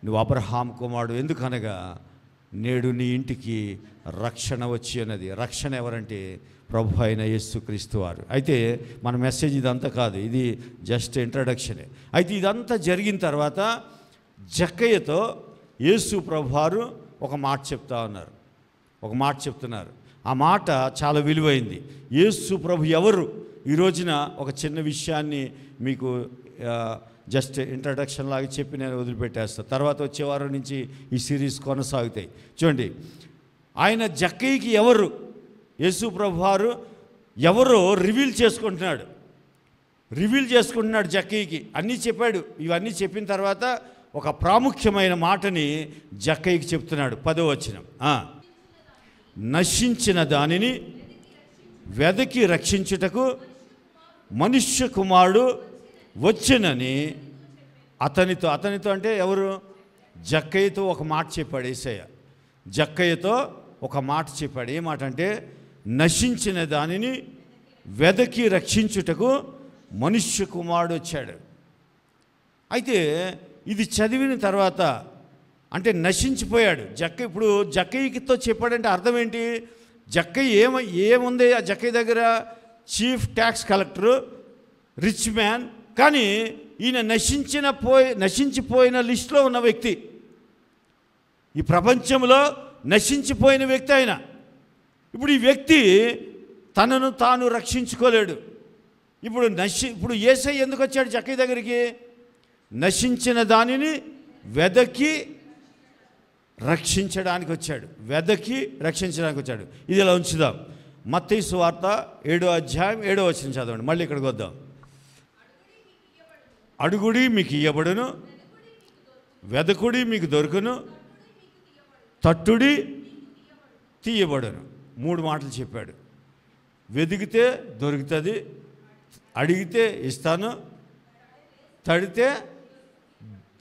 నువ్వు అబ్రహాం కుమారుడు, ఎందుకనగా నేడు నీ ఇంటికి రక్షణ వచ్చి అన్నది. రక్షణ ఎవరంటే ప్రభు అయిన యేసుక్రీస్తు వారు. అయితే మన మెసేజ్ ఇదంతా కాదు, ఇది జస్ట్ ఇంట్రడక్షనే. అయితే ఇదంతా జరిగిన తర్వాత జక్కయ్యతో యేసు ప్రభు వారు ఒక మాట చెప్తున్నారు. ఆ మాట చాలా విలువైంది. యేసు ప్రభు ఎవరు? ఈ రోజున ఒక చిన్న విషయాన్ని మీకు జస్ట్ ఇంట్రడక్షన్ లాగా చెప్పి నేను వదిలిపెట్టేస్తాను. తర్వాత వచ్చే వారం నుంచి ఈ సిరీస్ కొనసాగుతాయి. చూడండి, ఆయన జక్కయ్యకి ఎవరు, యేసు ప్రభు వారు ఎవరో రివీల్ చేసుకుంటున్నాడు జక్కయ్యకి. అన్నీ చెప్పాడు. ఇవన్నీ చెప్పిన తర్వాత ఒక ప్రాముఖ్యమైన మాటని జక్కయ్యకి చెప్తున్నాడు. 10వ వచనం, నశించిన దానిని వెదకి రక్షించుటకు మనుష్య కుమారుడు వచ్చెనని అతనితో అంటే ఎవరు? జక్కయ్యతో ఒక మాట చెప్పాడు యేసయ్య. జక్కయ్యతో ఒక మాట చెప్పాడు. ఏ మాట అంటే నశించిన దానిని వెదకి రక్షించుటకు మనుష్య కుమారుడు వచ్చాడు. అయితే ఇది చదివిన తర్వాత అంటే నశించిపోయాడు జక్కయ్య. ఇప్పుడు జక్కయ్యతో చెప్పాడంటే అర్థం ఏంటి? జక్కయ్య ఏముంది ఆ జక్కయ్య దగ్గర? Chief tax collector, rich man. కానీ ఈయన నశించిపోయిన లిస్టులో ఉన్న వ్యక్తి, ఈ ప్రపంచంలో నశించిపోయిన వ్యక్తి ఆయన. ఇప్పుడు ఈ వ్యక్తి తనను తాను రక్షించుకోలేడు. ఇప్పుడు యేసయ్య ఎందుకు వచ్చాడు జక్కయ్య దగ్గరికి? నశించిన దానిని వెదకి రక్షించడానికి వచ్చాడు. ఇది ఇలా ఉంచుదాం. మత్తయి సువార్త 7వ అధ్యాయం 7వ వచనం చదవండి. మళ్ళీ ఇక్కడికి వద్దాం. అడుగుడి మీకు ఇయ్యబడును, వెదకుడి మీకు దొరుకును, తట్టుడి తీయబడును. 3 మాటలు చెప్పాడు. వెదిగితే దొరుకుతుంది, అడిగితే ఇస్తాను, తడితే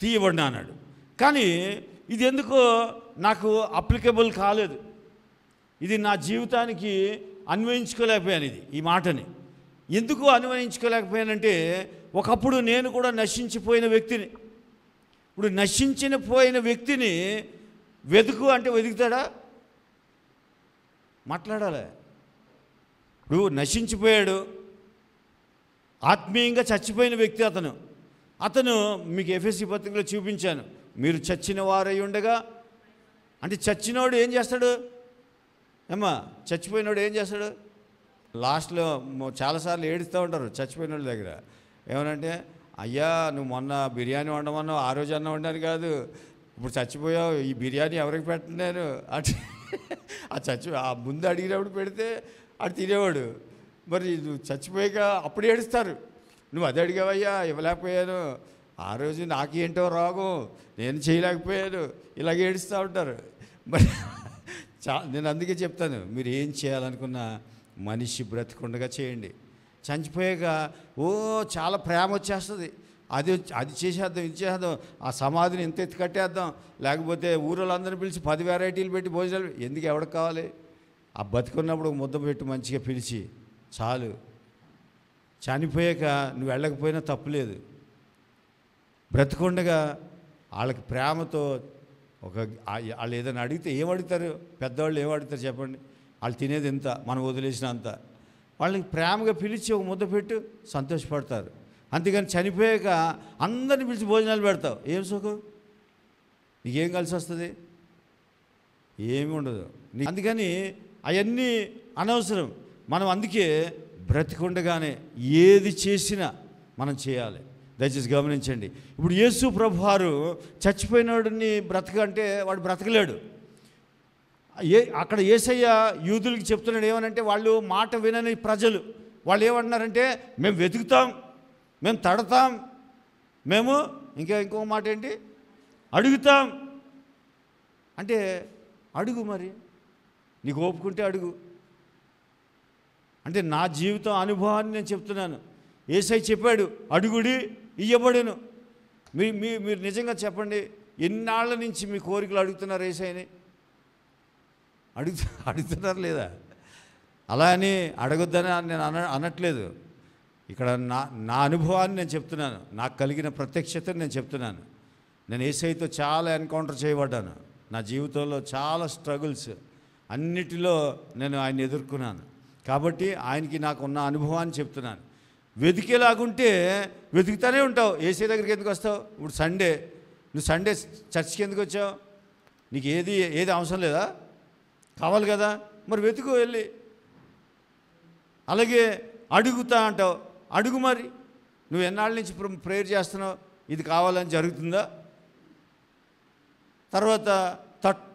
తీయబడిన అన్నాడు. కానీ ఇది ఎందుకో నాకు అప్లికబుల్ కాలేదు. ఇది నా జీవితానికి అన్వయించుకోలేకపోయాను. ఈ మాటని ఎందుకు అన్వయించుకోలేకపోయానంటే ఒకప్పుడు నేను కూడా నశించిపోయిన వ్యక్తిని. ఇప్పుడు నశించిపోయిన వ్యక్తిని వెతుకు అంటే వెతుకుతాడా? మాట్లాడాలి. ఇప్పుడు నశించిపోయాడు, ఆత్మీయంగా చచ్చిపోయిన వ్యక్తి అతను మీకు ఎఫెసీ పత్రికలో చూపించాను. మీరు చచ్చిన వారై ఉండగా, అంటే చచ్చినోడు ఏం చేస్తాడు? చచ్చిపోయినోడు ఏం చేస్తాడు? లాస్ట్లో చాలాసార్లు ఏడుస్తూ ఉంటారు చచ్చిపోయిన వాళ్ళ దగ్గర. ఏమనంటే, అయ్యా నువ్వు మొన్న బిర్యానీ వండమన్నావు, ఆ రోజు అన్నం వండాను కాదు, ఇప్పుడు చచ్చిపోయావు, ఈ బిర్యానీ ఎవరికి పెట్టను నేను అంటే ఆ ముందు అడిగినప్పుడు పెడితే అటు తినేవాడు. మరి నువ్వు చచ్చిపోయాక అప్పుడు ఏడుస్తారు, నువ్వు అది అడిగావయ్యా ఇవ్వలేకపోయాను, ఆ రోజు నాకేంటో రోగం, నేను చేయలేకపోయాను, ఇలాగ ఏడుస్తూ ఉంటారు. మరి నేను అందుకే చెప్తాను, మీరు ఏం చేయాలనుకున్నా మనిషి బ్రతికుండగా చేయండి. చనిపోయాక చాలా ప్రేమ వచ్చేస్తుంది, అది చేసేద్దాం, ఇది చేసేద్దాం, ఆ సమాధిని ఎంత ఎత్తి కట్టేద్దాం, లేకపోతే ఊరోళ్ళందరినీ పిలిచి 10 వెరైటీలు పెట్టి భోజనాలు ఎందుకు, ఎవరికి కావాలి? ఆ బతికున్నప్పుడు ఒక ముద్ద పెట్టి మంచిగా పిలిచి చాలు. చనిపోయాక నువ్వు వెళ్ళకపోయినా తప్పులేదు. బ్రతికుండగా వాళ్ళకి ప్రేమతో వాళ్ళు ఏదైనా అడిగితే ఏమడుగుతారు? పెద్దవాళ్ళు ఏమడుగుతారు చెప్పండి? వాళ్ళు తినేది ఎంత, మనం వదిలేసిన అంత. వాళ్ళకి ప్రేమగా పిలిచి ఒక ముద్ద పెట్టు, సంతోషపడతారు. అంతేగాని చనిపోయాక అందరిని పిలిచి భోజనాలు పెడతావు, ఏం సుఖం? నీకేం కలిసి వస్తుంది? ఏమి ఉండదు. అందుకని అవన్నీ అనవసరం. మనం అందుకే బ్రతికుండగానే ఏది చేసినా మనం చేయాలి. దయచేసి గమనించండి. ఇప్పుడు యేసు ప్రభు వారు చచ్చిపోయినోడిని బ్రతకంటే వాడు బ్రతకలేడు. అక్కడ యేసయ్య యూదులకి చెప్తున్నాడు ఏమనంటే, వాళ్ళు మాట వినని ప్రజలు, వాళ్ళు ఏమంటున్నారంటే, మేము వెతుకుతాం, మేము తడతాం, మేము ఇంకో మాట ఏంటి, అడుగుతాం. అంటే అడుగు, మరి నీకు ఓపుకుంటే అడుగు. అంటే నా జీవితం అనుభవాన్ని నేను చెప్తున్నాను. యేసయ్య చెప్పాడు, అడుగుడి ఇయ్యబడును. మీరు నిజంగా చెప్పండి, ఎన్నాళ్ళ నుంచి మీ కోరికలు అడుగుతున్నారు యేసయ్యని? అడుగుతున్నారు లేదా? అలా అని అడగొద్దని నేను అనట్లేదు. ఇక్కడ నా అనుభవాన్ని నేను చెప్తున్నాను, నాకు కలిగిన ప్రత్యక్షతను నేను చెప్తున్నాను. నేను యేసయ్యతో చాలా ఎన్కౌంటర్ చేయబడ్డాను. నా జీవితంలో చాలా స్ట్రగుల్స్ అన్నిటిలో నేను ఆయన ఎదుర్కొన్నాను. కాబట్టి ఆయనకి నాకు ఉన్న అనుభవాన్ని చెప్తున్నాను. వెతికేలాగుంటే వెతుకుతూనే ఉంటావు. యేసయ్య దగ్గరికి ఎందుకు వస్తావు? ఇప్పుడు సండే, నువ్వు సండే చర్చికి ఎందుకు వచ్చావు? నీకు ఏది అవసరం లేదా? కావాలి కదా, మరి వెతుకు వెళ్ళి. అలాగే అడుగుతా అంటావు, అడుగు. మరి నువ్వు ఎన్నాళ్ళ నుంచి ప్రేయర్ చేస్తున్నావు, ఇది కావాలని జరుగుతుందా? తర్వాత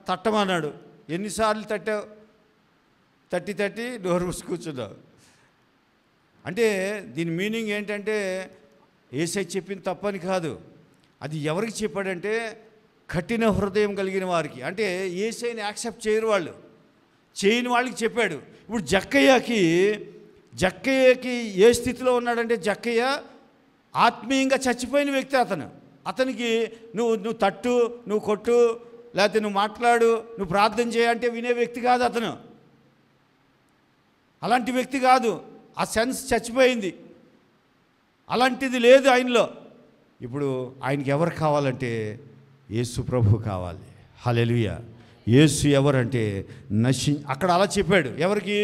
తట్టమన్నాడు, ఎన్నిసార్లు తట్టావు? తట్టి డోర్ మూసి కూర్చున్నావు. అంటే దీని మీనింగ్ ఏంటంటే యేసయ్య చెప్పింది తప్పని కాదు. అది ఎవరికి చెప్పాడంటే కఠిన హృదయం కలిగిన వారికి. అంటే యేసయ్యని యాక్సెప్ట్ చేయరు వాళ్ళు, చేయని వాళ్ళకి చెప్పాడు. ఇప్పుడు జక్కయ్యకి ఏ స్థితిలో ఉన్నాడంటే, జక్కయ్య ఆత్మీయంగా చచ్చిపోయిన వ్యక్తి. అతనికి నువ్వు తట్టు, నువ్వు కొట్టు, లేకపోతే నువ్వు మాట్లాడు, నువ్వు ప్రార్థన చేయంటే వినే వ్యక్తి కాదు అతను. అలాంటి వ్యక్తి కాదు. ఆ సెన్స్ చచ్చిపోయింది. అలాంటిది లేదు ఆయనలో. ఇప్పుడు ఆయనకి ఎవరు కావాలంటే యేసు ప్రభు కావాలి. హల్లెలూయా. యేసు ఎవరంటే అక్కడ అలా చెప్పాడు. ఎవరికి?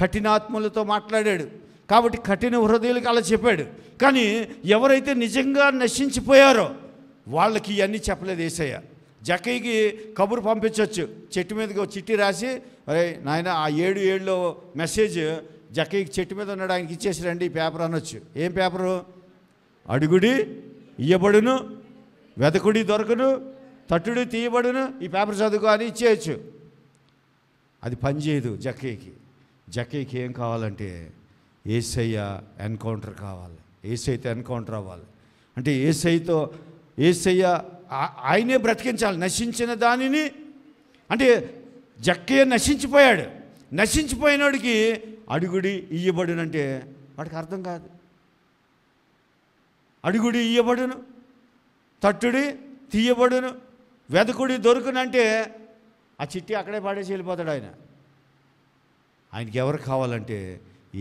కఠినాత్మలతో మాట్లాడాడు. కాబట్టి కఠిన హృదయాలకు అలా చెప్పాడు. కానీ ఎవరైతే నిజంగా నశించిపోయారో వాళ్ళకి ఇవన్నీ చెప్పలేదు యేసయ్య. జక్కయ్యకి కబురు పంపించవచ్చు, చెట్టు మీదకి చిట్టి రాసి, అరే నాయన ఆ 7 మెసేజ్ జక్కయ్యకి చెట్టు మీద ఉన్నాడు, ఆయనకి ఇచ్చేసి రండి ఈ పేపర్ అనొచ్చు. ఏం పేపరు? అడుగుడి ఇయ్యబడును, వెతకుడి దొరకను, తట్టుడి తీయబడును, ఈ పేపర్ చదువుకో అని ఇచ్చేయచ్చు. అది పనిచేయదు జక్కయ్యకి ఏం కావాలంటే యేసయ్య ఎన్కౌంటర్ కావాలి. యేసయ్యతో ఎన్కౌంటర్ అవ్వాలి. అంటే యేసయ్య ఆయనే బ్రతికించాలి నశించిన దానిని. అంటే జక్కయ్య నశించిపోయాడు. నశించిపోయినోడికి అడుగుడి ఇయ్యబడునంటే వాడికి అర్థం కాదు. అడుగుడి ఇయ్యబడును, తట్టుడి తీయబడును, వెదకుడి దొరుకునంటే ఆ చిట్టి అక్కడే పాడేసి వెళ్ళిపోతాడు ఆయన. ఆయనకి ఎవరు కావాలంటే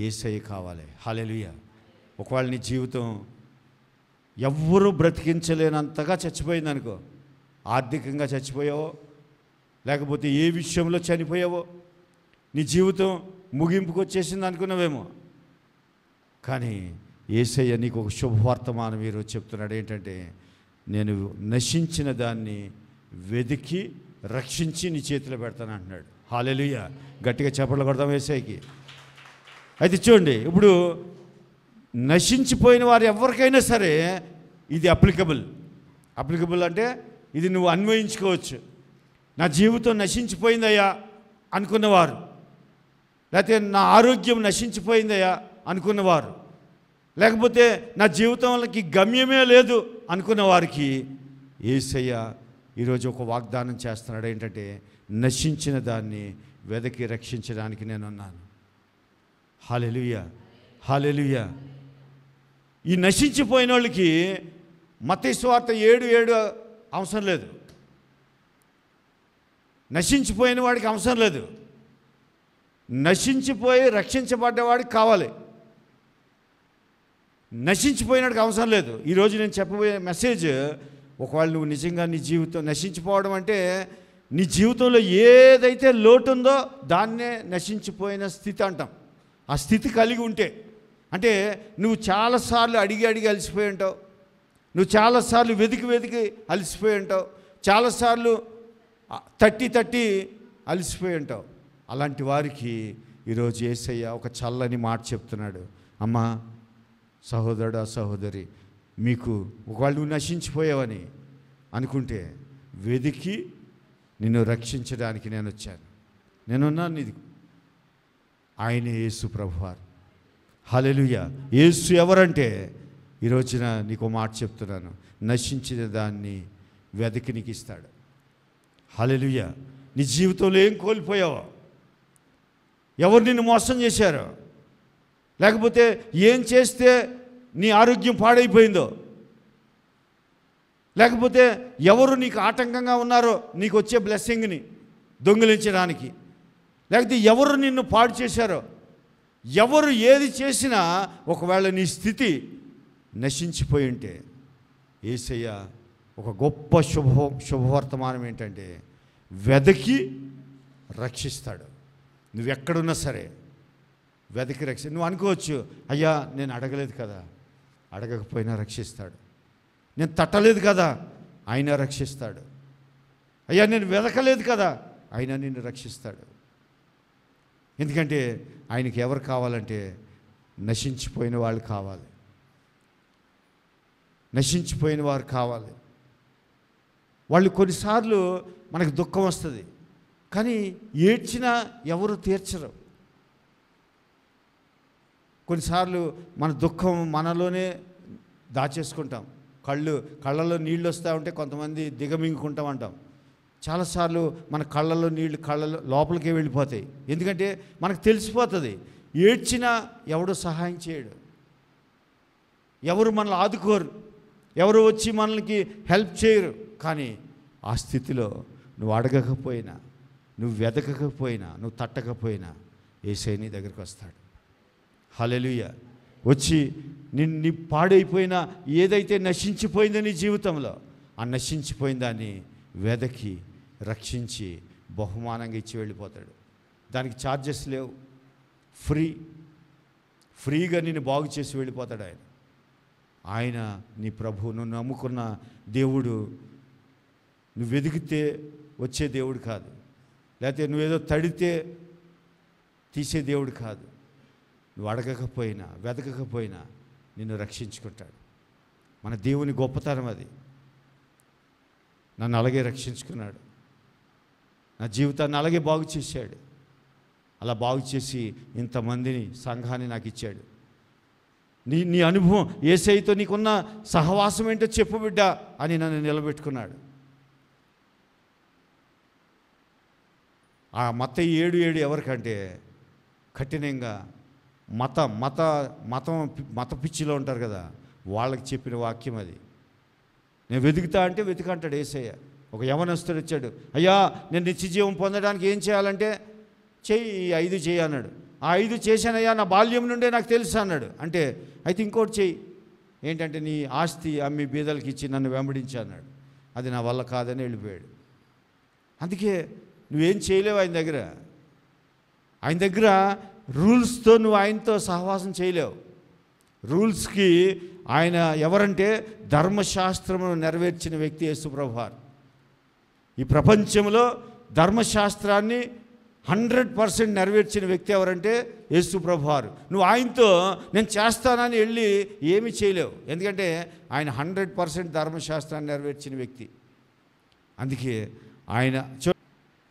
యేసయ్య కావాలి. హల్లెలూయా. ఒకవేళ నీ జీవితం ఎవ్వరూ బ్రతికించలేనంతగా చచ్చిపోయింది అనుకో, ఆర్థికంగా చచ్చిపోయావో, లేకపోతే ఏ విషయంలో చనిపోయావో, నీ జీవితం ముగింపుకు వచ్చేసింది అనుకున్నావేమో. కానీ యేసయ్య నీకు ఒక శుభవర్తమానం ఈరోజు చెప్తున్నాడు. ఏంటంటే, నేను నశించిన దాన్ని వెతికి రక్షించి నీ చేతిలో పెడతాను అంటున్నాడు. హల్లెలూయా. గట్టిగా చప్పట్లు కొడతాం యేసయ్యకి. అయితే చూడండి, ఇప్పుడు నశించిపోయిన వారు ఎవరికైనా సరే ఇది అప్లికబుల్ అంటే ఇది నువ్వు అన్వయించుకోవచ్చు. నా జీవితం నశించిపోయిందయ్యా అనుకున్నవారు, లేకపోతే నా ఆరోగ్యం నశించిపోయిందయ్యా అనుకున్నవారు, లేకపోతే నా జీవితంలోకి గమ్యమే లేదు అనుకున్న వారికి యేసయ్య ఈరోజు ఒక వాగ్దానం చేస్తున్నాడు. ఏంటంటే, నశించిన దాన్ని వెదకి రక్షించడానికి నేనున్నాను. హల్లెలూయా. హల్లెలూయా. ఈ నశించిపోయిన వాళ్ళకి మత్తయి సువార్త 7:7 అవసరం లేదు. నశించిపోయిన వాడికి అవసరం లేదు. నశించిపోయి రక్షించబడ్డవాడికి కావాలి. నశించిపోయినడికి అవసరం లేదు. ఈరోజు నేను చెప్పబోయే మెసేజ్, ఒకవేళ నువ్వు నిజంగా నీ జీవితం నశించిపోవడం అంటే నీ జీవితంలో ఏదైతే లోటు ఉందో దాన్నే నశించిపోయిన స్థితి అంటాం. ఆ స్థితి కలిగి ఉంటే, అంటే నువ్వు చాలాసార్లు అడిగి అలసిపోయి ఉంటావు, నువ్వు చాలాసార్లు వెతికి అలసిపోయి ఉంటావు, చాలాసార్లు తట్టి అలసిపోయి ఉంటావు. అలాంటి వారికి ఈరోజు యేసయ్య ఒక చల్లని మాట చెప్తున్నాడు. అమ్మా, సహోదరుడు, సహోదరి, మీకు ఒకవేళ నువ్వు నశించిపోయావని అనుకుంటే వెతికి నిన్ను రక్షించడానికి నేను వచ్చాను. నేనున్నాను. ఇది ఆయనే యేసు ప్రభువారు. హల్లెలూయా. యేసు ఎవరంటే ఈరోజున నీకు మాట చెప్తున్నాను, నశించిన దాన్ని వెతికి నీకు ఇస్తాడు. హల్లెలూయా. నీ జీవితంలో ఏం కోల్పోయావో, ఎవరు నిన్ను మోసం చేశారో, లేకపోతే ఏం చేస్తే నీ ఆరోగ్యం పాడైపోయిందో, లేకపోతే ఎవరు నీకు ఆటంకంగా ఉన్నారో నీకు వచ్చే బ్లెస్సింగ్ని దొంగిలించడానికి, లేకపోతే ఎవరు నిన్ను పాడు చేశారో, ఎవరు ఏది చేసినా ఒకవేళ నీ స్థితి నశించిపోయి ఉంటే యేసయ్య ఒక గొప్ప శుభవర్తమానం ఏంటంటే వెదకి రక్షిస్తాడు. నువ్వెక్కడున్నా సరే వెదకి నువ్వు అనుకోవచ్చు, అయ్యా నేను అడగలేదు కదా, అడగకపోయినా రక్షిస్తాడు. నేను తట్టలేదు కదా, ఆయన రక్షిస్తాడు. అయ్యా నేను వెదకలేదు కదా, ఆయన నిన్ను రక్షిస్తాడు. ఎందుకంటే ఆయనకి ఎవరు కావాలంటే నశించిపోయిన వాళ్ళు కావాలి, నశించిపోయిన వారు కావాలి. వాళ్ళు కొన్నిసార్లు మనకు దుఃఖం వస్తుంది, కానీ ఏడ్చినా ఎవరు తీర్చరు. కొన్నిసార్లు మన దుఃఖం మనలోనే దాచేసుకుంటాం. కళ్ళలో నీళ్ళు వస్తూ ఉంటే కొంతమంది దిగమింగుకుంటాం అంటాం. చాలాసార్లు మన కళ్ళలో నీళ్ళు లోపలికే వెళ్ళిపోతాయి. ఎందుకంటే మనకు తెలిసిపోతుంది, ఏడ్చినా ఎవడు సహాయం చేయడు, ఎవరు మనల్ని ఆదుకోరు, ఎవరు వచ్చి మనకి హెల్ప్ చేయరు. కానీ ఆ స్థితిలో నువ్వు అడగకపోయినా, నువ్వు వెతకకపోయినా, నువ్వు తట్టకపోయినా యేసయ్య నీ దగ్గరికి వస్తాడు. హల్లెలూయా. వచ్చి నీ పాడైపోయిన ఏదైతే నశించిపోయిందో నీ జీవితంలో, ఆ నశించిపోయిన దాన్ని వెదకి రక్షించి బహుమానంగా ఇచ్చి వెళ్ళిపోతాడు. దానికి ఛార్జెస్ లేవు, ఫ్రీగా నిన్ను బాగు చేసి వెళ్ళిపోతాడు ఆయన నీ ప్రభు. నువ్వు నమ్ముకున్న దేవుడు నువ్వు వెతికితే వచ్చే దేవుడు కాదు, లేకపోతే నువ్వేదో తడితే తీసే దేవుడు కాదు. నువ్వు అడగకపోయినా వెతకకపోయినా నిన్ను రక్షించుకుంటాడు. మన దేవుని గొప్పతనం అది. నన్ను అలాగే రక్షించుకున్నాడు, నా జీవితాన్ని అలాగే బాగు చేశాడు. అలా బాగు చేసి ఇంతమందిని సంఘాన్ని నాకు ఇచ్చాడు. నీ అనుభవం యేసయ్యతో నీకున్న సహవాసం ఏంటో చెప్పు బిడ్డ అని నన్ను నిలబెట్టుకున్నాడు. ఆ మత్తయి 7:7 ఎవరికంటే కఠినంగా మత పిచ్చిలో ఉంటారు కదా, వాళ్ళకి చెప్పిన వాక్యం అది. నేను వెతుకుతా అంటే వెతుకంటాడు యేసయ్య. ఒక యవనస్తుడు వచ్చాడు, అయ్యా నేను నిత్యజీవం పొందడానికి ఏం చేయాలంటే చెయ్యి 5 చేయి అన్నాడు. ఆ 5 చేశానయ్యా, నా బాల్యం నుండే నాకు తెలుసు అన్నాడు. అంటే అయితే ఇంకోటి చెయ్యి, ఏంటంటే నీ ఆస్తి అమ్మి బీదలకి ఇచ్చి నన్ను వెంబడించి అన్నాడు. అది నా వల్ల కాదని వెళ్ళిపోయాడు. అందుకే నువ్వేం చేయలేవు ఆయన దగ్గర రూల్స్తో నువ్వు ఆయనతో సహవాసం చేయలేవు. రూల్స్కి ఆయన ఎవరంటే ధర్మశాస్త్రమును నెరవేర్చిన వ్యక్తి యేసుప్రభువారు. ఈ ప్రపంచంలో ధర్మశాస్త్రాన్ని 100% నెరవేర్చిన వ్యక్తి ఎవరంటే యేసుప్రభువారు. నువ్వు ఆయనతో నేను చేస్తానని వెళ్ళి ఏమీ చేయలేవు, ఎందుకంటే ఆయన 100% ధర్మశాస్త్రాన్ని నెరవేర్చిన వ్యక్తి.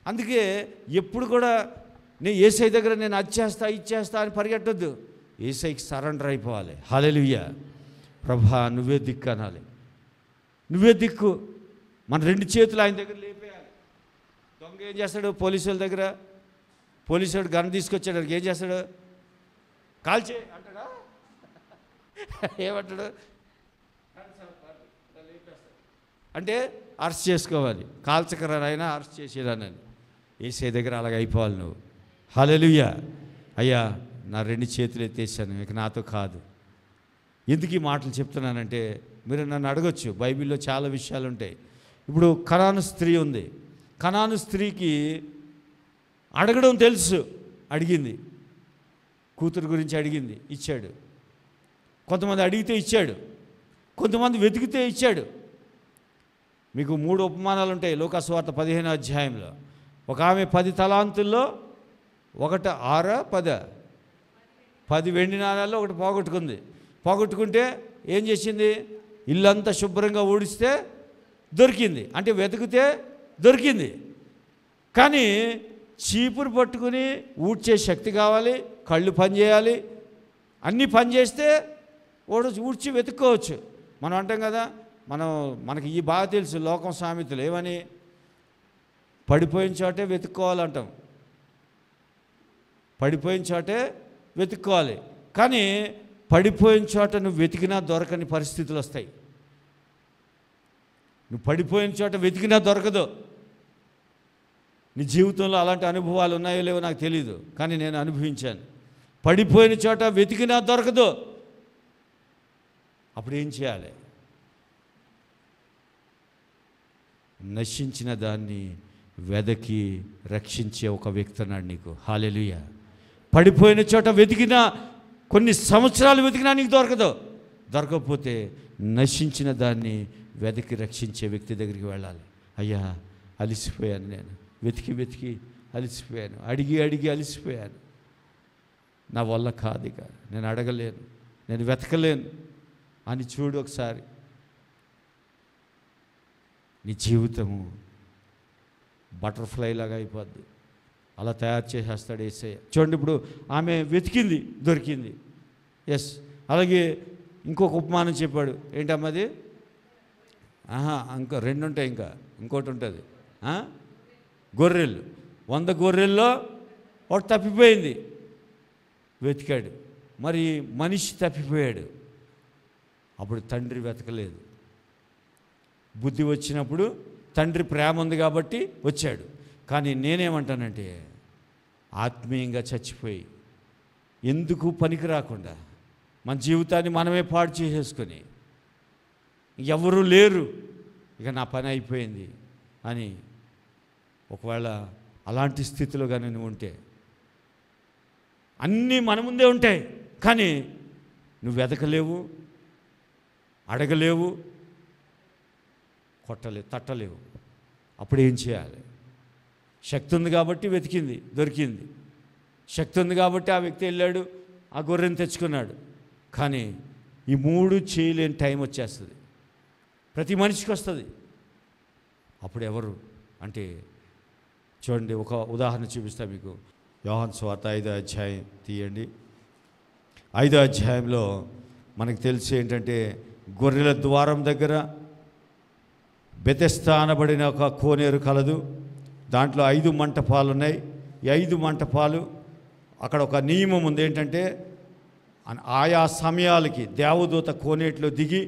అందుకే ఎప్పుడు కూడా నేను యేసయ్య దగ్గర నేను అది చేస్తా అని పరిగెట్టొద్దు. యేసయ్యకి సరెండర్ అయిపోవాలి. హల్లెలూయా. ప్రభా నువ్వే దిక్కు అనాలి, నువ్వే దిక్కు. మన 2 చేతులు ఆయన దగ్గర లేపేయాలి. దొంగ ఏం చేస్తాడు? పోలీసుల దగ్గర పోలీసుడు గన్ తీసుకొచ్చాడు, ఏం చేస్తాడు? కాల్చే అంటాడా? ఏమంటాడు? అంటే అరెస్ట్ చేసుకోవాలి. కాల్చకరానైనా అరెస్ట్ చేసేదానని. యేసయ్య దగ్గర అలాగ అయిపోవాలి నువ్వు. హల్లెలూయా. అయ్యా నా 2 చేతులు ఎత్తేసాను, ఇక నాతో కాదు. ఎందుకు ఈ మాటలు చెప్తున్నానంటే మీరు నన్ను అడగొచ్చు, బైబిల్లో చాలా విషయాలు ఉంటాయి. ఇప్పుడు కనాను స్త్రీ ఉంది. కనాను స్త్రీకి అడగడం తెలుసు, అడిగింది. కూతురు గురించి అడిగింది, ఇచ్చాడు. కొంతమంది అడిగితే ఇచ్చాడు, కొంతమంది వెతికితే ఇచ్చాడు. మీకు 3 ఉపమానాలు ఉంటాయి లూకా సువార్త 15వ అధ్యాయంలో. ఒక ఆమె 10 తలాంతుల్లో 1 6 10 వెండి నాణాల్లో ఒకటి పోగొట్టుకుంటే ఏం చేసింది? ఇల్లంతా శుభ్రంగా ఊడిస్తే దొరికింది, అంటే వెతికితే దొరికింది. కానీ చీపురు పట్టుకుని ఊడ్చే శక్తి కావాలి, కళ్ళు పనిచేయాలి, అన్నీ పనిచేస్తే ఊడ్చి వెతుక్కోవచ్చు. మనం అంటాం కదా, మనకి ఈ బాగా తెలుసు లోకం సామెతలు ఏమని, పడిపోయిన చోటే వెతుక్కోవాలంటాం, పడిపోయిన చోటే వెతుక్కోవాలి. కానీ పడిపోయిన చోట నువ్వు వెతికినా దొరకని పరిస్థితులు వస్తాయి. నువ్వు పడిపోయిన చోట వెతికినా దొరకదు. నీ జీవితంలో అలాంటి అనుభవాలు ఉన్నాయో లేవో నాకు తెలియదు, కానీ నేను అనుభవించాను. పడిపోయిన చోట వెతికినా దొరకదు. అప్పుడు ఏం చేయాలి? నశించిన దాన్ని వెదకి రక్షించే ఒక వ్యక్తి అన్నాడు నీకు. హల్లెలూయా. పడిపోయిన చోట వెతికినా, కొన్ని సంవత్సరాలు వెతికినా నీకు దొరకదు. దొరకకపోతే నశించిన దాన్ని వెతికి రక్షించే వ్యక్తి దగ్గరికి వెళ్ళాలి. అయ్యా, అలిసిపోయాను, నేను వెతికి వెతికి అలిసిపోయాను, అడిగి అడిగి అలిసిపోయాను, నా వల్ల కాదు, ఇక నేను అడగలేను, నేను వెతకలేను అని చూడు ఒకసారి. నీ జీవితము బటర్ఫ్లై లాగా అయిపోద్ది. అలా తయారు చేసేస్తాడు యేసయ్య. చూడండి, ఇప్పుడు ఆమె వెతికింది, దొరికింది. ఎస్. అలాగే ఇంకొక ఉపమానం చెప్పాడు. ఏంటమ్మది? ఇంకా రెండు ఉంటాయి, ఇంకోటి ఉంటుంది. గొర్రెలు. 100 గొర్రెల్లో ఒకటి తప్పిపోయింది. వెతికాడు. మరి మనిషి తప్పిపోయాడు. అప్పుడు తండ్రి వెతకలేదు. బుద్ధి వచ్చినప్పుడు తండ్రి ప్రేమ ఉంది కాబట్టి వచ్చాడు. కానీ నేనేమంటానంటే, ఆత్మీయంగా చచ్చిపోయి ఎందుకు పనికి రాకుండా మన జీవితాన్ని మనమే పాడు చేసేసుకొని, ఎవరు లేరు, ఇక నా పని అయిపోయింది అని, ఒకవేళ అలాంటి స్థితిలో కానీ నువ్వు ఉంటే, అన్నీ మన ముందే ఉంటాయి కానీ నువ్వు వెతకలేవు, అడగలేవు, కొట్టలేవు, తట్టలేవు. అప్పుడు ఏం చేయాలి? శక్తి ఉంది కాబట్టి వెతికింది, దొరికింది. శక్తి ఉంది కాబట్టి ఆ వ్యక్తి వెళ్ళాడు, ఆ గొర్రెని తెచ్చుకున్నాడు. కానీ ఈ 3 చేయలేని టైం వచ్చేస్తుంది. ప్రతి మనిషికి వస్తుంది. అప్పుడు ఎవరు అంటే, చూడండి, ఒక ఉదాహరణ చూపిస్తా మీకు. యోహాను సువార్త 5వ అధ్యాయం తీయండి. 5వ అధ్యాయంలో మనకు తెలిసి ఏంటంటే, గొర్రెల ద్వారం దగ్గర బెతెస్దా అనబడిన ఒక కోనేరు కలదు. దాంట్లో 5 మంటపాలు ఉన్నాయి. ఈ 5 మంటపాలు, అక్కడ ఒక నియమం ఉంది. ఏంటంటే, ఆయా సమయాలకి దేవదూత కోనేటిలో దిగి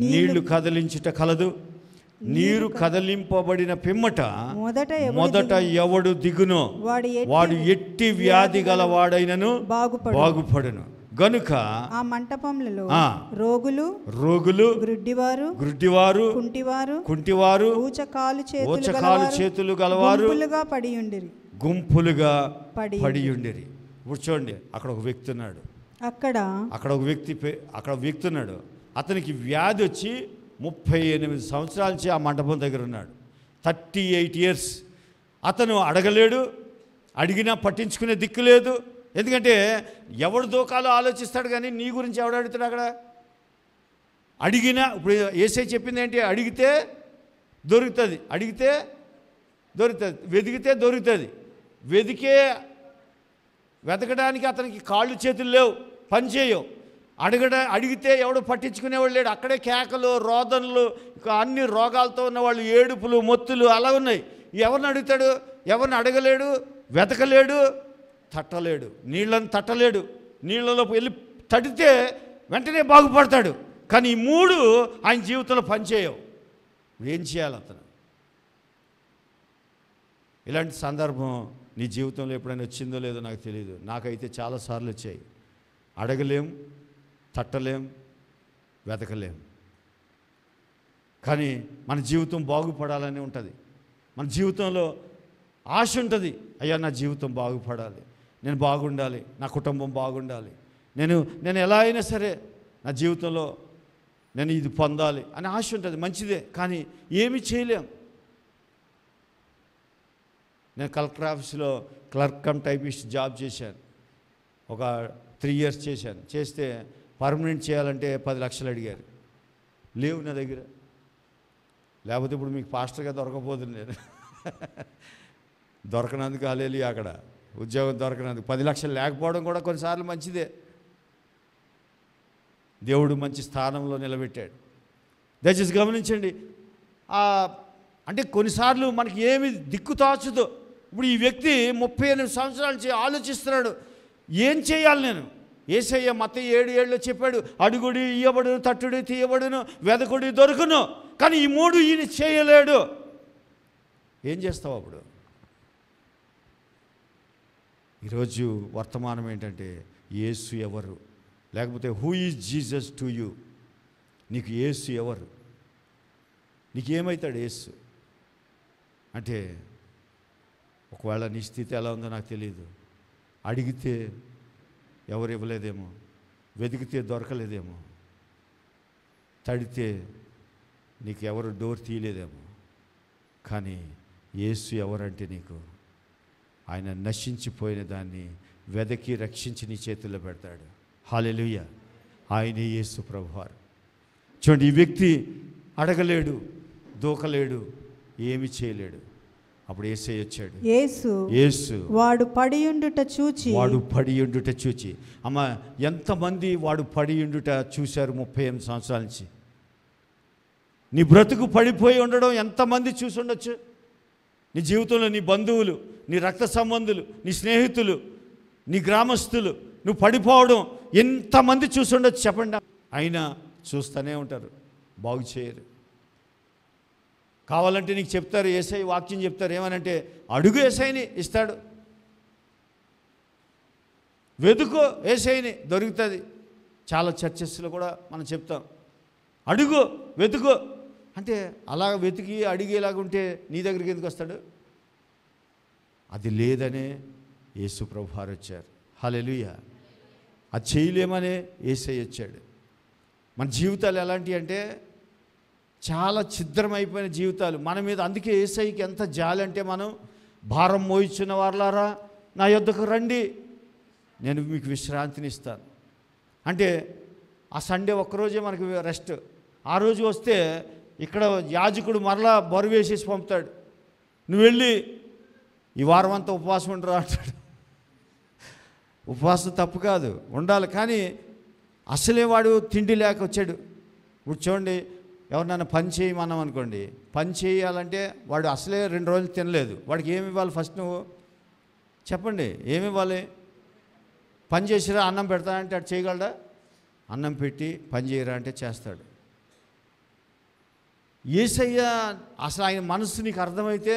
నీళ్లు కదిలించుట కలదు. నీరు కదిలింపబడిన పిమ్మట మొదట ఎవడు దిగునో వాడు ఎట్టి వ్యాధి గలవాడైనను బాగుపడును. గనుక ఆ మంటపములలో రోగులు, గ్రుడ్డివారు, కుంటివారు, ఊచకాలు చేతులు గలవారు గుంపులుగా పడియుండిరి. ఇప్పుడు చూడండి, అక్కడ ఒక వ్యక్తి ఉన్నాడు. అక్కడ ఒక వ్యక్తి ఉన్నాడు. అతనికి వ్యాధి వచ్చి 38 సంవత్సరాల నుంచి ఆ మంటపం దగ్గర ఉన్నాడు. 38 years. అతను అడగలేడు, అడిగినా పట్టించుకునే దిక్కు లేదు. ఎందుకంటే ఎవడు దోకాలో ఆలోచిస్తాడు, కానీ నీ గురించి ఎవడు అడుగుతాడు? అక్కడ అడిగినా, ఇప్పుడు యేసయ్య చెప్పింది ఏంటి? అడిగితే దొరుకుతుంది, అడిగితే దొరుకుతుంది, వెతికితే దొరుకుతుంది. వెతకడానికి అతనికి కాళ్ళు చేతులు లేవు, పని చేయవు. అడిగితే ఎవడు పట్టించుకునేవాళ్ళు లేడు. అక్కడే కేకలు, రోదనలు, ఇంకా అన్ని రోగాలతో ఉన్నవాళ్ళు, ఏడుపులు, మొత్తులు అలా ఉన్నాయి. ఎవరిని అడుగుతాడు? ఎవరిని అడగలేడు, వెతకలేడు, తట్టలేడు, నీళ్ళని తట్టలేడు. నీళ్ళలో వెళ్ళి తడితే వెంటనే బాగుపడతాడు. కానీ ఈ 3 ఆయన జీవితంలో పనిచేయవు. ఏం చేయాలి అతను? ఇలాంటి సందర్భం నీ జీవితంలో ఎప్పుడైనా వచ్చిందో లేదో నాకు తెలియదు. నాకైతే చాలాసార్లు వచ్చాయి. అడగలేం, తట్టలేం, వెతకలేం. కానీ మన జీవితం బాగుపడాలని ఉంటుంది. మన జీవితంలో ఆశ ఉంటుంది. అయ్యా, నా జీవితం బాగుపడాలి, నేను బాగుండాలి, నా కుటుంబం బాగుండాలి, నేను ఎలా అయినా సరే నా జీవితంలో నేను ఇది పొందాలి అని ఆశ ఉంటుంది. మంచిదే, కానీ ఏమీ చేయలేం. నేను కలెక్టర్ ఆఫీస్లో క్లర్క్ కమ్ టైపిస్ట్ జాబ్ చేశాను. ఒక 3 years చేశాను. చేస్తే పర్మనెంట్ చేయాలంటే 10 లక్షలు అడిగారు. లేవు నా దగ్గర. లేకపోతే ఇప్పుడు మీకు పాస్టర్గా దొరకపోతుంది నేను. దొరకనందుకు అలేలి, అక్కడ ఉద్యోగం దొరకనందుకు 10 లక్షలు లేకపోవడం కూడా కొన్నిసార్లు మంచిదే. దేవుడు మంచి స్థానంలో నిలబెట్టాడు. దయచేసి గమనించండి. అంటే కొన్నిసార్లు మనకి ఏమి దిక్కు తోచదు. ఇప్పుడు ఈ వ్యక్తి 38 సంవత్సరాల నుంచి ఆలోచిస్తున్నాడు, ఏం చేయాలి నేను? యేసయ్య మత్తయి 7:7లో చెప్పాడు, అడుగుడి ఇయ్యబడును, తట్టుడి తీయబడును, వెదకుడి దొరుకును. కానీ ఈ 3 ఈయన చేయలేడు. ఏం చేస్తావు అప్పుడు? ఈరోజు వర్తమానం ఏంటంటే యేసు ఎవరు, లేకపోతే who is Jesus to you. నీకు యేసు ఎవరు? నీకేమవుతాడు యేసు అంటే? ఒకవేళ నీ స్థితి ఎలా ఉందో నాకు తెలియదు. అడిగితే ఎవరు ఇవ్వలేదేమో, వెతికితే దొరకలేదేమో, తడితే నీకు ఎవరు డోర్ తీయలేదేమో. కానీ యేసు ఎవరంటే నీకు ఆయన నశించిపోయిన దాన్ని వెదకి రక్షించి నీ చేతుల్లో పెడతాడు. హల్లెలూయా. ఆయనే యేసు ప్రభువారు. చూడండి, ఈ వ్యక్తి అడగలేడు, దూకలేడు, ఏమి చేయలేడు. అప్పుడు యేసయ్య వచ్చాడు. యేసు వాడు పడియుండుట చూచి. అమ్మ, ఎంతమంది వాడు పడియుండుట చూశారు 38 సంవత్సరాల నుంచి? నీ బ్రతుకు పడిపోయి ఉండడం ఎంతమంది చూసి ఉండొచ్చు? నీ జీవితంలో నీ బంధువులు, నీ రక్త సంబంధులు, నీ స్నేహితులు, నీ గ్రామస్తులు నువ్వు పడిపోవడం ఎంతమంది చూసి ఉండొచ్చు చెప్పండి. అయినా చూస్తూనే ఉంటారు, బాగు చేయరు. కావాలంటే నీకు చెప్తారు, యేసయ్య వాక్యం చెప్తారు, ఏమనంటే అడుగు యేసయ్యని ఇస్తాడు, వెతుకో యేసయ్యని దొరుకుతుంది. చాలా చర్చెస్లో కూడా మనం చెప్తాం, అడుగు వెతుకో అంటే. అలా వెతికి అడిగేలాగుంటే నీ దగ్గరికి ఎందుకు వస్తాడు? అది లేదనే యేసు ప్రభువారు వచ్చారు. హల్లెలూయా. అది చేయలేమనే యేసయ్య వచ్చాడు. మన జీవితాలు ఎలాంటివి అంటే చాలా ఛిద్రమైపోయిన జీవితాలు మన మీద. అందుకే యేసయ్యకి ఎంత జాలి అంటే, మనం భారం మోయిచున్న వారలారా నా యొద్దకు రండి, నేను మీకు విశ్రాంతిని ఇస్తాను అంటే. ఆ సండే ఒక్కరోజే మనకు రెస్ట్. ఆ రోజు వస్తే ఇక్కడ యాజకుడు మరలా బరువు వేసేసి పంపుతాడు. నువ్వు వెళ్ళి ఈ వారం అంతా ఉపవాసం ఉండరా అంటాడు. ఉపవాసం తప్పు కాదు, ఉండాలి. కానీ అసలే వాడు తిండి లేక వచ్చాడు. ఇప్పుడు చూడండి, ఎవరినైనా పని చేయమన్నాం అనుకోండి, పని చేయాలంటే వాడు అసలే 2 రోజులు తినలేదు. వాడికి ఏమి ఇవ్వాలి? ఫస్ట్ నువ్వు చెప్పండి, ఏమి ఇవ్వాలి? పని చేసిరా, అన్నం పెడతా అంటే అటు చేయగలడా? అన్నం పెట్టి పని చేయరా అంటే చేస్తాడు. యేసయ్య అసలు ఆయన మనసు నీకు అర్థమైతే,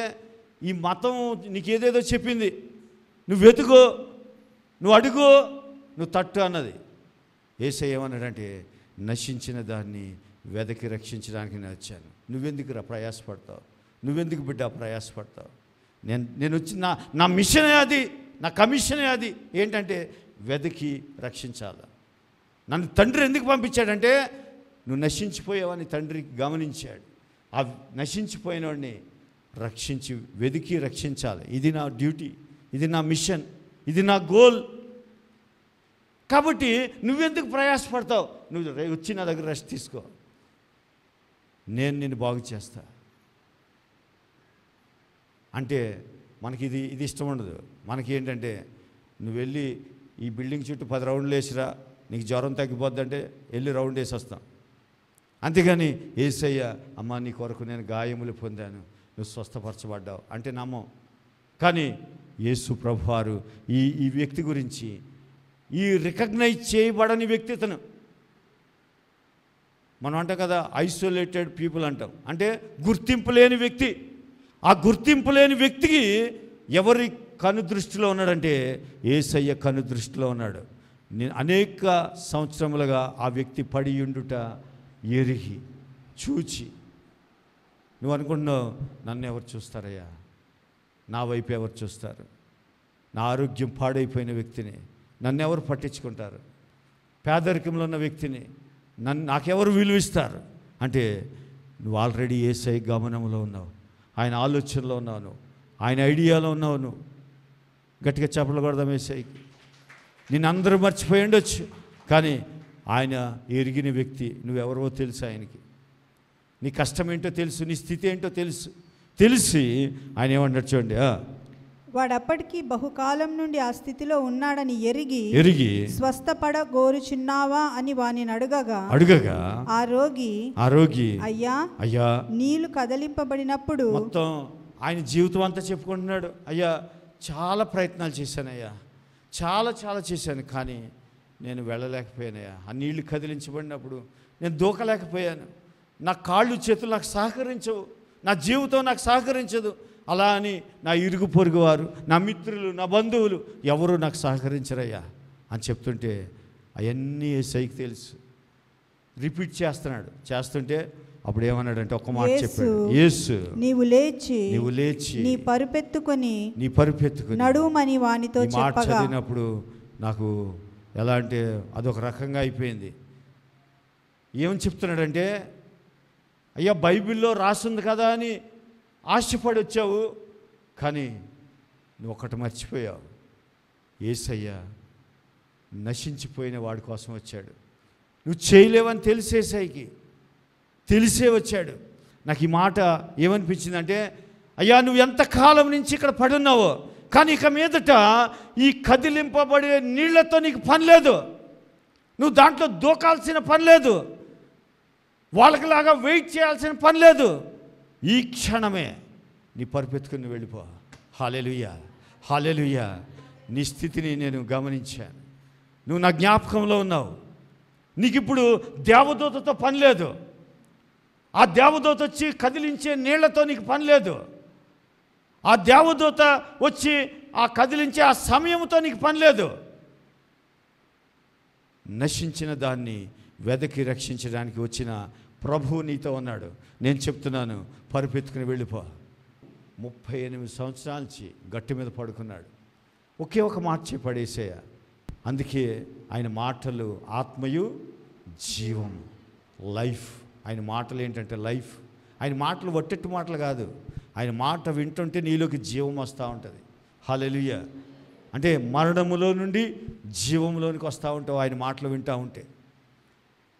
ఈ మతం నీకేదేదో చెప్పింది, నువ్వు వెతుకో, నువ్వు అడుగు, నువ్వు తట్టు అన్నది. యేసయ్య ఏమన్నాడంటే, నశించిన దాన్ని వెదకి రక్షించడానికి నేను వచ్చాను. నువ్వెందుకు ప్రయాసపడతావు? నువ్వెందుకు బిడ్డ ప్రయాసపడతావు? నేను వచ్చి నా మిషనే అది, నా కమిషనే అది. ఏంటంటే వెదకి రక్షించాలి. నన్ను తండ్రి ఎందుకు పంపించాడంటే, నువ్వు నశించిపోయావని తండ్రి గమనించాడు. ఆ నశించిపోయిన వాడిని రక్షించి వెదికి రక్షించాలి. ఇది నా డ్యూటీ, ఇది నా మిషన్, ఇది నా గోల్. కాబట్టి నువ్వెందుకు ప్రయాసపడతావు? నువ్వు వచ్చి నా దగ్గర రెస్ట్ తీసుకో, నేను నిన్ను బాగు చేస్తా అంటే. మనకి ఇది ఇష్టం ఉండదు. మనకి ఏంటంటే, నువ్వు వెళ్ళి ఈ బిల్డింగ్ చుట్టూ 10 రౌండ్లు వేసిరా, నీకు జ్వరం తగ్గిపోద్దంటే వెళ్ళి రౌండ్ వేసి వస్తాం. అంతేగాని యేసయ్య, అమ్మ నీ కొరకు నేను గాయములు పొందాను, నువ్వు స్వస్థపరచబడ్డావు అంటే నమ్మం. కానీ యేసు ప్రభువారు ఈ వ్యక్తి గురించి, ఈ రికగ్నైజ్ చేయబడని వ్యక్తి ఇతను. మనం అంటాం కదా, ఐసోలేటెడ్ పీపుల్ అంటాం. అంటే గుర్తింపు లేని వ్యక్తి. ఆ గుర్తింపు లేని వ్యక్తికి ఎవరి కనుదృష్టిలో ఉన్నాడంటే యేసయ్య కనుదృష్టిలో ఉన్నాడు. నేను అనేక సంవత్సరములుగా ఆ వ్యక్తి పడి ఉండుట ఎరిగి చూచి. నువ్వు అనుకుంటున్నావు, నన్ను ఎవరు చూస్తారయ్యా, నా వైపు ఎవరు చూస్తారు, నా ఆరోగ్యం పాడైపోయిన వ్యక్తిని నన్ను ఎవరు పట్టించుకుంటారు, పేదరికంలో ఉన్న వ్యక్తిని నాకెవరు విలువిస్తారు అంటే, నువ్వు ఆల్రెడీ యేసయ్య గమనంలో ఉన్నావు, ఆయన ఆలోచనలో ఉన్నావు, నువ్వు ఆయన ఐడియాలో ఉన్నావు. నువ్వు గట్టిగా చెప్పలు కొడదాం యేసయ్యకి. నిన్ను అందరూ మర్చిపోయి ఉండొచ్చు, కానీ ఆయన ఎరిగిన వ్యక్తి. నువ్వెవరో తెలుసు ఆయనకి, నీ కష్టం ఏంటో తెలుసు, నీ స్థితి ఏంటో తెలుసు. తెలిసి ఆయన ఏమన్నాడు చూడండి, వాడు అప్పటికి బహుకాలం నుండి ఆ స్థితిలో ఉన్నాడని ఎరిగి స్వస్థపడ గోరుచున్నావా అని వానిని అడగగా ఆ రోగి అయ్యా నీళ్లు కదిలింపబడినప్పుడు. మొత్తం ఆయన జీవితం అంతా చెప్పుకుంటున్నాడు. అయ్యా చాలా ప్రయత్నాలు చేశానయ్యా, చాలా చేశాను, కానీ నేను వెళ్ళలేకపోయానయ్యా. ఆ నీళ్లు కదిలించబడినప్పుడు నేను దూకలేకపోయాను. నా కాళ్ళు చేతులు నాకు సహకరించవు, నా జీవితం నాకు సహకరించదు. అలా అని నా ఇరుగు పొరుగు వారు, నా మిత్రులు, నా బంధువులు ఎవరు నాకు సహకరించరయ్యా అని చెప్తుంటే అవన్నీ యేసయ్యకి తెలుసు. రిపీట్ చేస్తుంటే అప్పుడు ఏమన్నాడంటే ఒక్క మాట చెప్పాడు, యేసు నీవు లేచి నీ పరుపెత్తుకొని నడుమని వానితో మాట చదివినప్పుడు నాకు ఎలా అంటే అదొక రకంగా అయిపోయింది. ఏమని చెప్తున్నాడంటే, అయ్యా బైబిల్లో రాసింది కదా అని ఆశపడి వచ్చావు, కానీ నువ్వు ఒకటి మర్చిపోయావు. యేసయ్య నశించిపోయిన వాడి కోసం వచ్చాడు. నువ్వు చేయలేవని తెలిసే వచ్చాడు. నాకు ఈ మాట ఏమనిపించిందంటే, అయ్యా నువ్వు ఎంతకాలం నుంచి ఇక్కడ పడున్నావో, కానీ ఇక మీదట ఈ కదిలింపబడే నీళ్లతో నీకు పని లేదు, నువ్వు దాంట్లో దూకాల్సిన పని లేదు, వాళ్ళకిలాగా వెయిట్ చేయాల్సిన పని లేదు. ఈ క్షణమే నీ పరుపెత్తుకుని వెళ్ళిపో. హల్లెలూయా, హల్లెలూయా. నీ స్థితిని నేను గమనించాను. నువ్వు నా జ్ఞాపకంలో ఉన్నావు. నీకు ఇప్పుడు దేవదూతతో పని లేదు, ఆ దేవదూత వచ్చి కదిలించే నీళ్లతో నీకు పని లేదు, ఆ దేవదూత వచ్చి ఆ కదిలించే ఆ సమయంతో నీకు పని లేదు. నశించిన దాన్ని వెదకి రక్షించడానికి వచ్చిన ప్రభువు నీతో ఉన్నాడు. నేను చెప్తున్నాను, పరుపెత్తుకుని వెళ్ళిపో. 38 సంవత్సరాల నుంచి గట్టి మీద పడుకున్నాడు. ఒకే ఒక మాట చెప్పాడు యేసయ్య. అందుకే ఆయన మాటలు ఆత్మయు జీవం, లైఫ్. ఆయన మాటలు ఏంటంటే లైఫ్. ఆయన మాటలు వట్టెట్టు మాటలు కాదు. ఆయన మాట వింటుంటే నీలోకి జీవం వస్తూ ఉంటుంది. హల్లెలూయా. అంటే మరణములో నుండి జీవంలోనికి వస్తూ ఉంటావు ఆయన మాటలు వింటూ ఉంటే.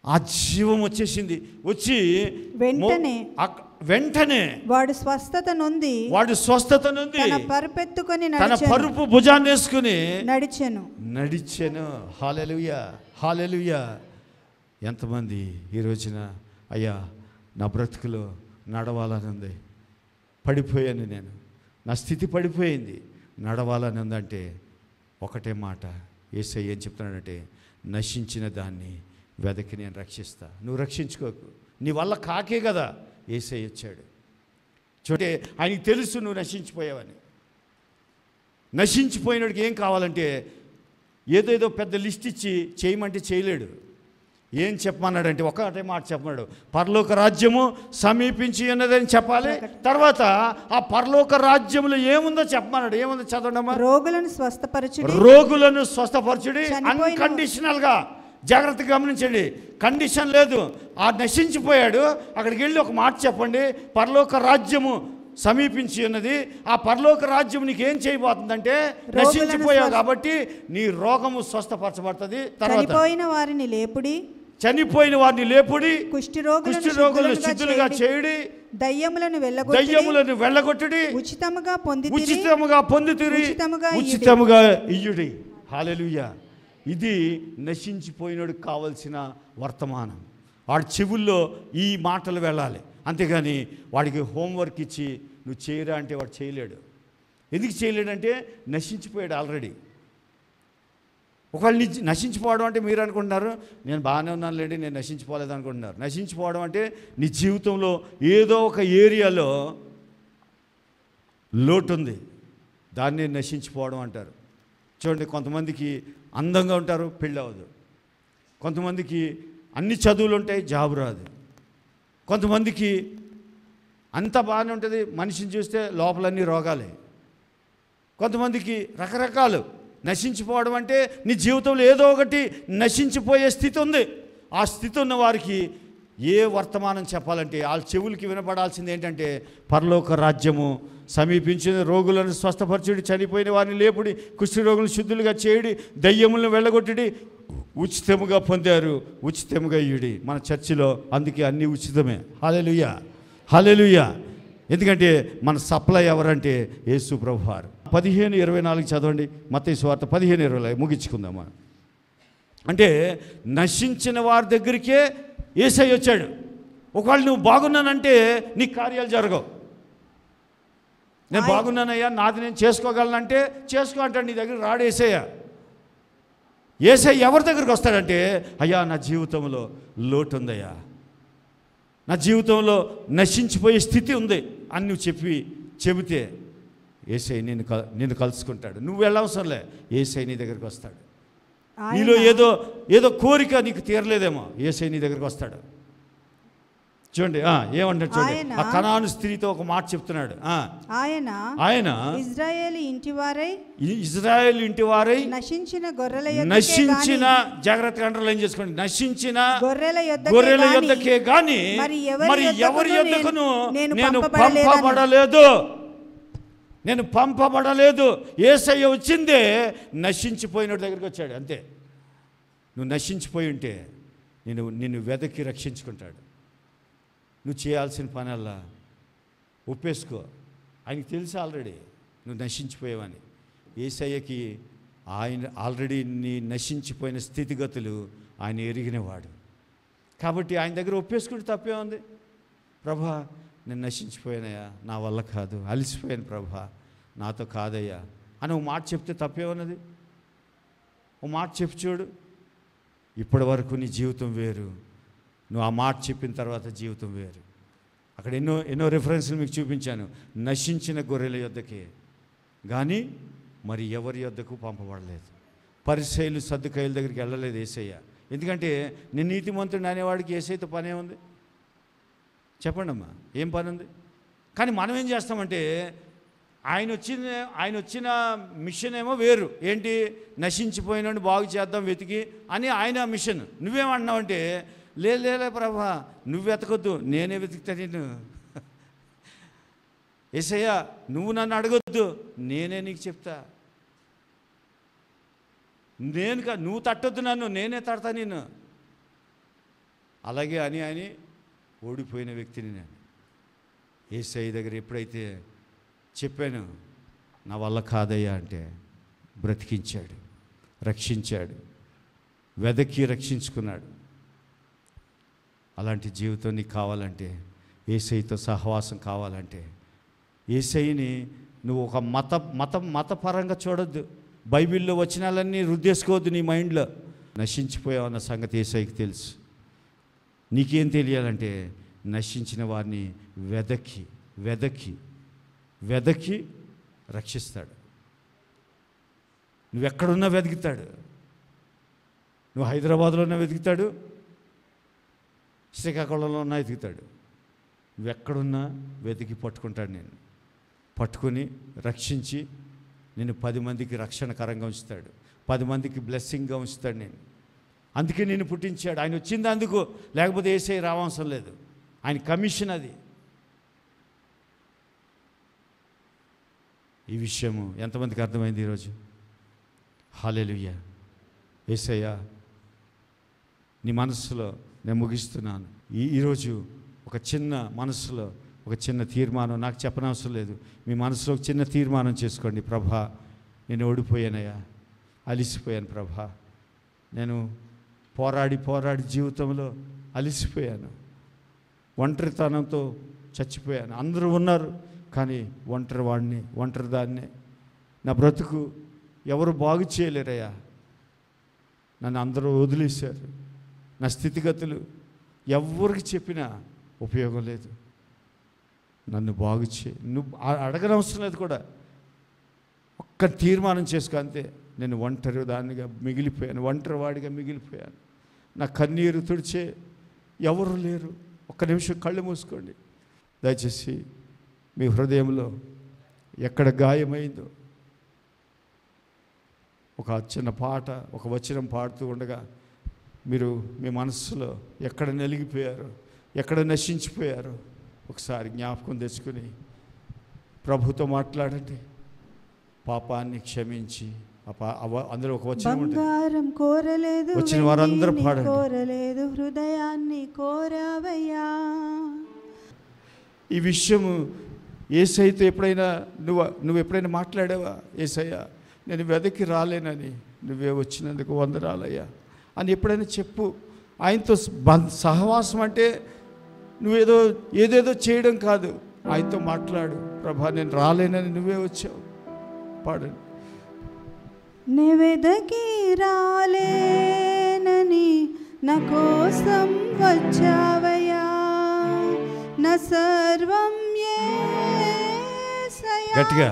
ఆ జీవం వచ్చేసింది. వచ్చి వెంటనే వాడు స్వస్థత నొంది తన పరుపు భుజాన్ని వేసుకుని నడిచెను. హల్లెలూయా, హల్లెలూయా. ఎంతమంది ఈ రోజున అయ్యా నా బ్రతుకులో నడవాలని ఉంది, పడిపోయాను, నేను నా స్థితి పడిపోయింది, నడవాలని ఉందంటే ఒకటే మాట యేసయ్య ఏం చెప్తున్నాడంటే, నశించిన దాన్ని వెదకి నేను రక్షిస్తా. నువ్వు రక్షించుకోకు, నీ వల్ల కాకే కదా యేసయ్య వచ్చాడు. చూడండి, ఆయనకి తెలుసు నువ్వు నశించిపోయావని. నశించిపోయినోడికి ఏం కావాలంటే ఏదేదో పెద్ద లిస్ట్ ఇచ్చి చేయమంటే చేయలేడు. ఏం చెప్పమన్నాడంటే ఒకటే మాట చెప్పమన్నాడు, పరలోక రాజ్యము సమీపించి ఉన్నదని చెప్పాలి. తర్వాత ఆ పరలోక రాజ్యములో ఏముందో చెప్పమన్నాడు. ఏముందో చదవడమ్మా. రోగులను స్వస్థపరచుడి అన్కండిషనల్గా. జాగ్రత్తగా గమనించండి, కండిషన్ లేదు. ఆ నశించిపోయాడు, అక్కడికి వెళ్ళి ఒక మాట చెప్పండి, పరలోక రాజ్యము సమీపించి ఉన్నది. ఆ పరలోక రాజ్యం నీకు ఏం చేయబోతుందంటే, నశించిపోయావు కాబట్టి నీ రోగము స్వస్థపరచబడుతుంది. చనిపోయిన వారిని లేపుడి, కుష్ఠరోగులను శుద్ధులుగా చేయుడి, దయ్యములను వెళ్ళగొట్టుడి, ఉచితముగా పొందుతిరి, ఉచితముగా ఇయ్యుడి. హల్లెలూయా. ఇది నశించిపోయినోడికి కావలసిన వర్తమానం. వాడి చెవుల్లో ఈ మాటలు వెళ్ళాలి. అంతేగాని వాడికి హోంవర్క్ ఇచ్చి నువ్వు చేయరా అంటే వాడు చేయలేడు. ఎందుకు చేయలేడంటే నశించిపోయాడు ఆల్రెడీ. ఒకవేళ నశించిపోవడం అంటే మీరు అనుకుంటున్నారు నేను బాగానే ఉన్నాను లేండి, నేను నశించిపోలేదు అనుకుంటున్నారు. నశించిపోవడం అంటే నీ జీవితంలో ఏదో ఒక ఏరియాలో లోటు ఉంది, దాన్ని నశించిపోవడం అంటారు. చూడండి, కొంతమందికి అందంగా ఉంటారు, పెళ్ళి అవ్వదు. కొంతమందికి అన్ని చదువులు ఉంటాయి, జాబ్ రాదు. కొంతమందికి అంత బాగానే ఉంటుంది, మనిషిని చూస్తే లోపలన్నీ రోగాలే. కొంతమందికి రకరకాలు. నశించిపోవడం అంటే నీ జీవితంలో ఏదో ఒకటి నశించిపోయే స్థితి ఉంది. ఆ స్థితి ఉన్న వారికి ఏ వర్తమానం చెప్పాలంటే వాళ్ళ చెవులకి వినపడాల్సింది ఏంటంటే, పరలోక రాజ్యము సమీపించిన, రోగులను స్వస్థపరచుడి, చనిపోయిన వారిని లేపుడి, కుష్ఠ రోగులను శుద్ధులుగా చేయుడి, దయ్యములను వెళ్ళగొట్టుడి, ఉచితముగా పొందారు, ఉచితముగా ఇయ్యుడి. మన చర్చిలో అందుకే అన్నీ ఉచితమే. హల్లెలూయా, హల్లెలూయా. ఎందుకంటే మన సప్లై ఎవరంటే యేసు ప్రభువారు. 15:24 చదవండి, మత్తయి సువార్త 15:20 ముగించుకుందామా. అంటే నశించిన వారి దగ్గరికే యేసయ్య వచ్చాడు. ఒకవేళ నువ్వు బాగున్నానంటే నీ కార్యాలు జరగవు. నేను బాగున్నానయ్యా, నాది నేను చేసుకోగలనంటే చేసుకో అంటాడు. నీ దగ్గర రాడు యేసయ్య. యేసయ్య ఎవరి దగ్గరికి వస్తాడంటే, అయ్యా నా జీవితంలో లోటు ఉందయ్యా, నా జీవితంలో నశించిపోయే స్థితి ఉంది అని నువ్వు చెబితే యేసయ్య నిన్ను కలుసుకుంటాడు. నువ్వు వెళ్ళవసరంలే, యేసయ్య నీ దగ్గరికి వస్తాడు. నీలో ఏదో కోరిక నీకు తీరలేదేమో, యేసయ్య నీ దగ్గరికి వస్తాడు. చూడండి ఏమంటాడు చూడండి, ఆ కనాను స్త్రీతో ఒక మాట చెప్తున్నాడు. ఆయన ఇశ్రాయేలు ఇంటి వారై నశించిన జాగ్రత్తగా అండర్లైన్ చేసుకోండి, నశించిన గొర్రెల యొద్దకే గాని మరి ఎవరి యొద్దకును నేను పంపబడలేదు. యేసయ్య వచ్చిందే నశించిపోయిన దగ్గరికి వచ్చాడు, అంతే. నువ్వు నశించిపోయి ఉంటే నిన్ను వెదకి రక్షించుకుంటాడు. నువ్వు చేయాల్సిన పనల్లా ఒప్పేసుకో. ఆయనకి తెలుసు ఆల్రెడీ నువ్వు నశించిపోయావని. యేసయ్యకి ఆయన ఆల్రెడీ నీ నశించిపోయిన స్థితిగతులు ఆయన ఎరిగినవాడు. కాబట్టి ఆయన దగ్గర ఒప్పేసుకుంటే తప్పే ఉంది. ప్రభా, నేను నశించిపోయానయ్యా, నా వల్ల కాదు, అలసిపోయాను ప్రభా, నాతో కాదయ్యా అని ఒక మాట చెప్తే తప్పే ఉన్నది. ఒక మాట చెప్పు చూడు. ఇప్పటి వరకు నీ జీవితం వేరు, నువ్వు ఆ మాట చెప్పిన తర్వాత జీవితం వేరు. అక్కడ ఎన్నో రిఫరెన్స్లు మీకు చూపించాను. నశించిన గొర్రెల యొద్దకే కానీ మరి ఎవరి యొద్దకు పంపబడలేదు. పరిసయ్యులు సద్దుకాయల దగ్గరికి వెళ్ళలేదు యేసయ్య. ఎందుకంటే నేను నీతిమంతుడు అనేవాడికి యేసయ్యతో పనే ఉంది? చెప్పండి అమ్మా, ఏం పని ఉంది? కానీ మనం ఏం చేస్తామంటే ఆయన వచ్చిన మిషన్ ఏమో వేరు. ఏంటి? నశించిపోయినోడిని బాగు చేద్దాం వెతికి అని ఆయన మిషన్. నువ్వేమన్నావంటే లేలే ప్రభా, నువ్వు వెతకొద్దు, నేనే వెతుకుతా నిన్ను. యేసయ్య, నువ్వు నన్ను అడగొద్దు, నేనే నీకు చెప్తా. నువ్వు తట్టొద్దు నన్ను, నేనే తడతా నిన్ను. అలాగే అని ఓడిపోయిన వ్యక్తిని నేను యేసయ్య దగ్గర ఎప్పుడైతే చెప్పాను నా వల్ల కాదయ్యా అంటే బ్రతికించాడు, రక్షించాడు, వెదకి రక్షించుకున్నాడు. అలాంటి జీవితం నీకు కావాలంటే, యేసయ్యతో సహవాసం కావాలంటే, యేసయ్యని నువ్వు ఒక మతపరంగా చూడొద్దు. బైబిల్లో వచనాలన్నీ రుద్దేసుకోవద్దు నీ మైండ్లో. నశించిపోయావు అన్న సంగతి యేసయ్యకి తెలుసు. నీకేం తెలియాలంటే నశించిన వారిని వెదకి రక్షిస్తాడు. నువ్వెక్కడున్నా వెతుకుతాడు. నువ్వు హైదరాబాద్లో ఉన్నా వెతుకుతాడు, శ్రీకాకుళంలో ఉన్నా వెతుకుతాడు. నువ్వెక్కడున్నా వెతికి పట్టుకుంటాడు. నేను పట్టుకొని రక్షించి నేను 10 మందికి రక్షణకరంగా ఉంచుతాడు, 10 మందికి బ్లెస్సింగ్గా ఉంచుతాడు. నేను అందుకే నేను పుట్టించాడు. ఆయన వచ్చింది అందుకు, లేకపోతే యేసయ్య రావసరం లేదు. ఆయన కమిషన్ అది. ఈ విషయము ఎంతమందికి అర్థమైంది ఈరోజు? హల్లెలూయా. యేసయ్య, నీ మనస్సులో నేను ముగిస్తున్నాను. ఈరోజు ఒక చిన్న మనసులో ఒక చిన్న తీర్మానం, నాకు చెప్పనవసరం లేదు, మీ మనసులో ఒక చిన్న తీర్మానం చేసుకోండి. ప్రభా, నేను ఓడిపోయానయ్యా, అలిసిపోయాను ప్రభా, నేను పోరాడి జీవితంలో అలిసిపోయాను, ఒంటరితనంతో చచ్చిపోయాను. అందరూ ఉన్నారు కానీ ఒంటరి దాన్నే. నా బ్రతుకు ఎవరు బాగు చేయలేరయ్యా, నన్ను అందరూ వదిలేశారు. నా స్థితిగతులు ఎవరికి చెప్పినా ఉపయోగం లేదు. నన్ను బాగు చేయి. నువ్వు అడగనవసరం లేదు కూడా, ఒక్క తీర్మానం చేసుకో అంతే. నేను ఒంటరివాడిగా మిగిలిపోయాను. నా కన్నీరు తుడిచే ఎవరు లేరు. ఒక్క నిమిషం కళ్ళు మూసుకోండి దయచేసి. మీ హృదయంలో ఎక్కడ గాయమైందో ఒక చిన్న పాట, ఒక వచనం పాడుతూ ఉండగా మీరు మీ మనస్సులో ఎక్కడ నలిగిపోయారో, ఎక్కడ నశించిపోయారో ఒకసారి జ్ఞాపకం తెచ్చుకొని ప్రభుతో మాట్లాడండి. పాపాన్ని క్షమించి, అందులో ఒక వచనం బంగారం కోరలేదు, వచ్చిన వారందరూ పాడండి. కోరలేదు, హృదయాన్ని కోరావయ్యా. ఈ విషయము యేసయ్యతో ఎప్పుడైనా నువ్వు ఎప్పుడైనా మాట్లాడావా? యేసయ్య, నేను వెదకి రాలేనని, నువ్వే వచ్చినందుకు వందనాలయ్యా అని ఎప్పుడైనా చెప్పు. ఆయనతో సహవాసం అంటే ఏదేదో చేయడం కాదు, ఆయనతో మాట్లాడు. ప్రభా, నేను రాలేనని నువ్వే వచ్చావు. పాడండి. నే వెదకి రాలేనని నా కోసం వచ్చావయ్యా, నా సర్వం యేసయ్యా, గట్టిగా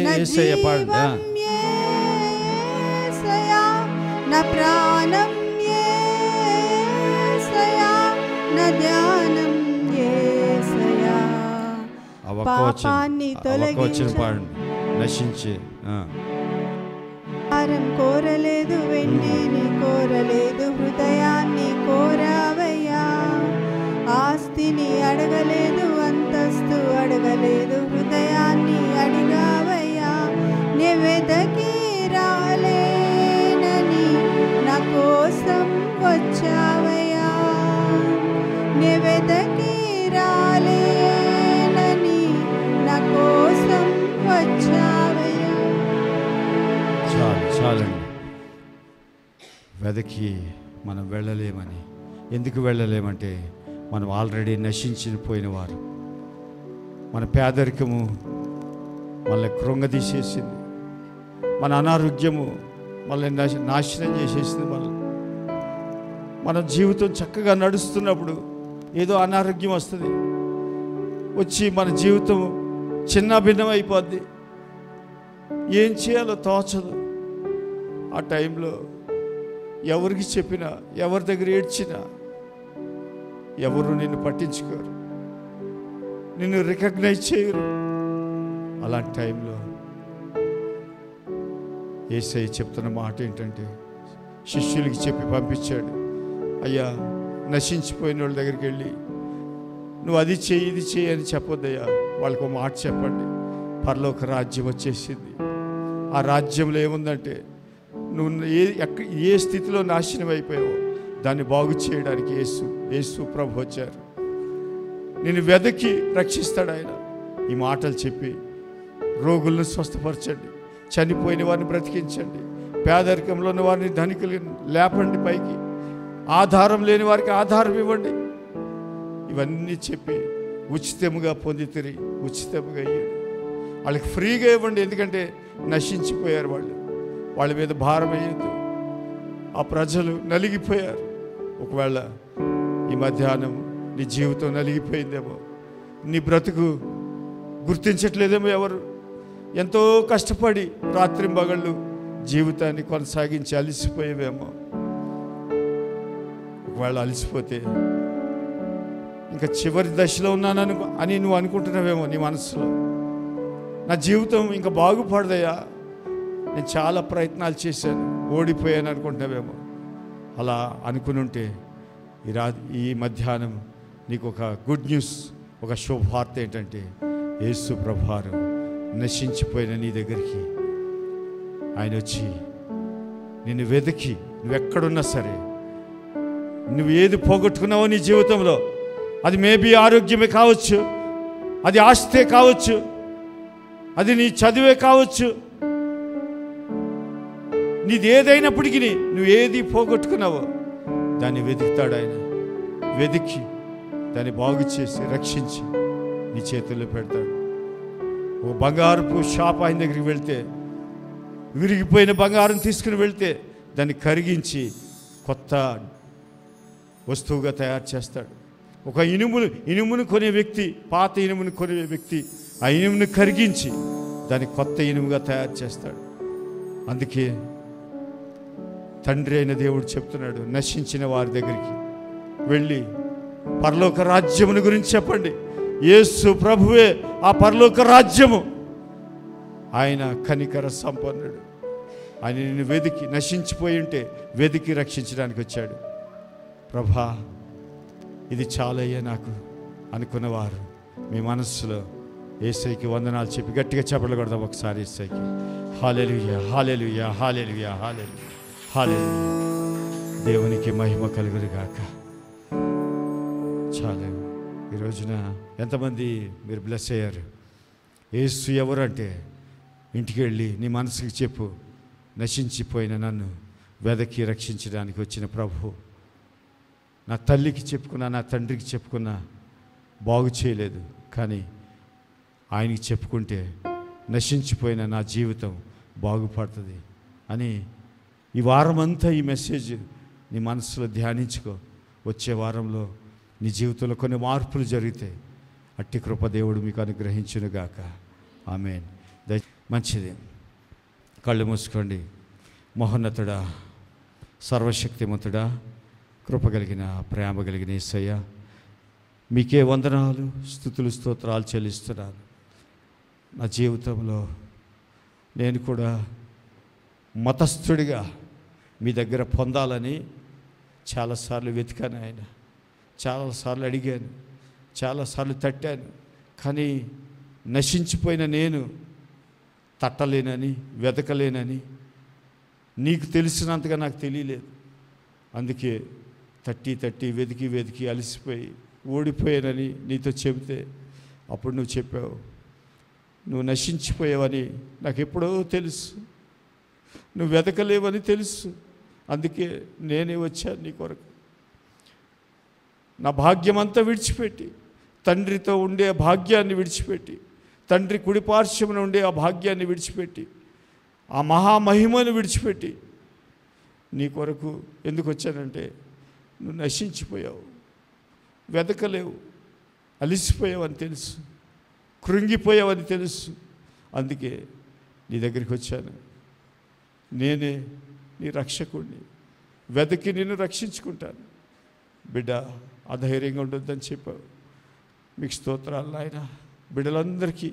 నా యేసయ్య పాడండి. జీవం యేసయ్యా, నా ప్రాణం యేసయ్యా, నా ధ్యానం యేసయ్యా. పాపాన్ని వచ్చిన తొలగించు, పాడండి. నశించి హారం కోరలేదు, వెండిని కోరలేదు, హృదయాన్ని కోరావయ్యా. ఆస్తిని అడగలేదు, అంతస్తు అడగలేదు, హృదయాన్ని అడిగావయ్యా. నే వెదకి రాలేనని నా కోసం వచ్చావయ్యా. నే వెదకి రాలేనని నా కోసం వచ్చావయ్యా. చాలండి. వెదకి మనం వెళ్ళలేమని. ఎందుకు వెళ్ళలేమంటే మనం ఆల్రెడీ నశించిపోయిన వారు. మన పేదరికము మనల్ని కృంగదీసేసింది, మన అనారోగ్యము మనల్ని నాశనం చేసేసింది. మన జీవితం చక్కగా నడుస్తున్నప్పుడు ఏదో అనారోగ్యం వస్తుంది, వచ్చి మన జీవితం చిన్న భిన్నం అయిపోద్ది. ఏం చేయాలో తోచదు. ఆ టైంలో ఎవరికి చెప్పినా, ఎవరి దగ్గర ఏడ్చినా ఎవరు నిన్ను పట్టించుకోరు, నిన్ను రికగ్నైజ్ చేయరు. అలాంటి టైంలో యేసయ్య చెప్తున్న మాట ఏంటంటే, శిష్యులకి చెప్పి పంపించాడు, అయ్యా నశించిపోయిన వాళ్ళ దగ్గరికి వెళ్ళి నువ్వు అది చేయి ఇది చేయి అని చెప్పొద్దయ్యా, వాళ్ళకు ఒక మాట చెప్పండి. పరలోక రాజ్యం వచ్చేసింది. ఆ రాజ్యంలో ఏముందంటే, నువ్వు ఏ స్థితిలో నాశనం అయిపోయావో దాన్ని బాగు చేయడానికి యేసు ప్రభు వచ్చారు. నిన్ను వెదకి రక్షిస్తాడు ఆయన. ఈ మాటలు చెప్పి రోగులను స్వస్థపరచండి, చనిపోయిన వారిని బ్రతికించండి, పేదరికంలో ఉన్న వారిని ధనికులను లేపండి పైకి, ఆధారం లేని వారికి ఆధారం ఇవ్వండి. ఇవన్నీ చెప్పి ఉచితముగా పొందితిరి, ఉచితముగా ఇవ్వండి, వాళ్ళకి ఫ్రీగా ఇవ్వండి. ఎందుకంటే నశించిపోయారు వాళ్ళు, వాళ్ళ మీద భారం వేయద్దు. ఆ ప్రజలు నలిగిపోయారు. ఒకవేళ ఈ మధ్యాహ్నం నీ జీవితం నలిగిపోయిందేమో, నీ బ్రతుకు గుర్తించట్లేదేమో. ఎవరు ఎంతో కష్టపడి రాత్రింబగళ్ళు జీవితాన్ని కొనసాగించి అలసిపోయేవేమో. ఒకవేళ అలసిపోతే ఇంకా చివరి దశలో ఉన్నానని నువ్వు అనుకుంటున్నావేమో నీ మనసులో. నా జీవితం ఇంకా బాగుపడదయ్యా, నేను చాలా ప్రయత్నాలు చేశాను, ఓడిపోయాను అనుకుంటున్నావేమో. అలా అనుకునుంటే ఈ మధ్యాహ్నం నీకు ఒక గుడ్ న్యూస్, ఒక శుభవార్త ఏంటంటే, యేసు ప్రభువారు నశించిపోయిన నీ దగ్గరికి ఆయన వచ్చి నిన్ను వెతికి, నువ్వెక్కడున్నా సరే, నువ్వు ఏది పోగొట్టుకున్నావో నీ జీవితంలో, అది మేబీ ఆరోగ్యమే కావచ్చు, అది ఆస్తే కావచ్చు, అది నీ చదివే కావచ్చు, నీది ఏదైనప్పటికీ నువ్వు ఏది పోగొట్టుకున్నావో దాన్ని వెతుకుతాడు ఆయన. వెతికి దాన్ని బాగు చేసి రక్షించి నీ చేతుల్లో పెడతాడు. ఓ బంగారపు షాప్ ఆయన దగ్గరికి వెళ్తే, విరిగిపోయిన బంగారం తీసుకుని వెళ్తే దాన్ని కరిగించి కొత్త వస్తువుగా తయారు చేస్తాడు. ఒక ఇనుమును కొనే వ్యక్తి, పాత ఇనుమును కొనే వ్యక్తి ఆ ఇనుమును కరిగించి దాన్ని కొత్త ఇనుముగా తయారు చేస్తాడు. అందుకే తండ్రి అయిన దేవుడు చెప్తున్నాడు, నశించిన వారి దగ్గరికి వెళ్ళి పరలోక రాజ్యముని గురించి చెప్పండి. యేసు ప్రభువే ఆ పరలోక రాజ్యము. ఆయన కనికర సంపన్నుడు. ఆయన నిన్ను వెతికి, నశించిపోయి ఉంటే వెతికి రక్షించడానికి వచ్చాడు. ప్రభా ఇది చాలయ్యా నాకు అనుకున్నవారు మీ మనస్సులో యేసయ్యకి వందనాలు చెప్పి గట్టిగా చప్పట్లు కొడదాం ఒకసారి. యేసయ్యకి హల్లెలూయా, హల్లెలూయా, హల్లెలూయా, హల్లెలూయా, హల్లెలూయా. దేవునికి మహిమ కలుగునుగాక. చాలు. ఈ రోజున ఎంతమంది మీరు బ్లెస్ అయ్యారు? యేసు ఎవరు అంటే ఇంటికి వెళ్ళి నీ మనసుకి చెప్పు, నశించిపోయిన నన్ను వెదకి రక్షించడానికి వచ్చిన ప్రభు. నా తల్లికి చెప్పుకున్నా, నా తండ్రికి చెప్పుకున్నా బాగు చేయలేదు, కానీ ఆయనకి చెప్పుకుంటే నశించిపోయిన నా జీవితం బాగుపడుతుంది అని ఈ వారమంతా ఈ మెసేజ్ నీ మనసులో ధ్యానించుకో. వచ్చే వారంలో నీ జీవితంలో కొన్ని మార్పులు జరుగుతాయి. అట్టి కృప దేవుడు మీకు అనుగ్రహించునుగాక. ఆమేన్. మంచిది, కళ్ళు మూసుకోండి. మహోన్నతుడా, సర్వశక్తిమంతుడా, కృప కలిగిన ప్రేమ కలిగిన యేసయ్య, మీకే వందనాలు, స్తుతులు, స్తోత్రాలు చెల్లిస్తున్నాను. నా జీవితంలో నేను కూడా మతస్థుడిగా మీ దగ్గర పొందాలని చాలాసార్లు వెతికాను ఆయన, చాలాసార్లు అడిగాను, చాలాసార్లు తట్టాను. కానీ నశించిపోయిన నేను తట్టలేనని, వెతకలేనని, నీకు తెలిసినంతగా నాకు తెలియలేదు. అందుకే తట్టి వెతికి అలసిపోయి ఓడిపోయానని నీతో చెబితే అప్పుడు నువ్వు చెప్పావు, నువ్వు నశించిపోయావని నాకు ఎప్పుడో తెలుసు, నువ్వు వెతకలేవని తెలుసు. అందుకే నేనే వచ్చాను నీ కొరకు. నా భాగ్యమంతా విడిచిపెట్టి, తండ్రితో ఉండే భాగ్యాన్ని విడిచిపెట్టి, తండ్రి కుడిపార్శ్వమున ఉండే ఆ భాగ్యాన్ని విడిచిపెట్టి, ఆ మహామహిమను విడిచిపెట్టి నీ కొరకు ఎందుకు వచ్చానంటే, నువ్వు నశించిపోయావు, వెతకలేవు, అలిసిపోయావని తెలుసు, కృంగిపోయావని తెలుసు. అందుకే నీ దగ్గరికి వచ్చాను. నేనే నీ రక్షకుడిని, వెతకి నిన్ను రక్షించుకుంటాను. బిడ్డ, అధైర్యంగా ఉండొద్దని చెప్పావు. మీకు స్తోత్రాలు నాయన. బిడ్డలందరికీ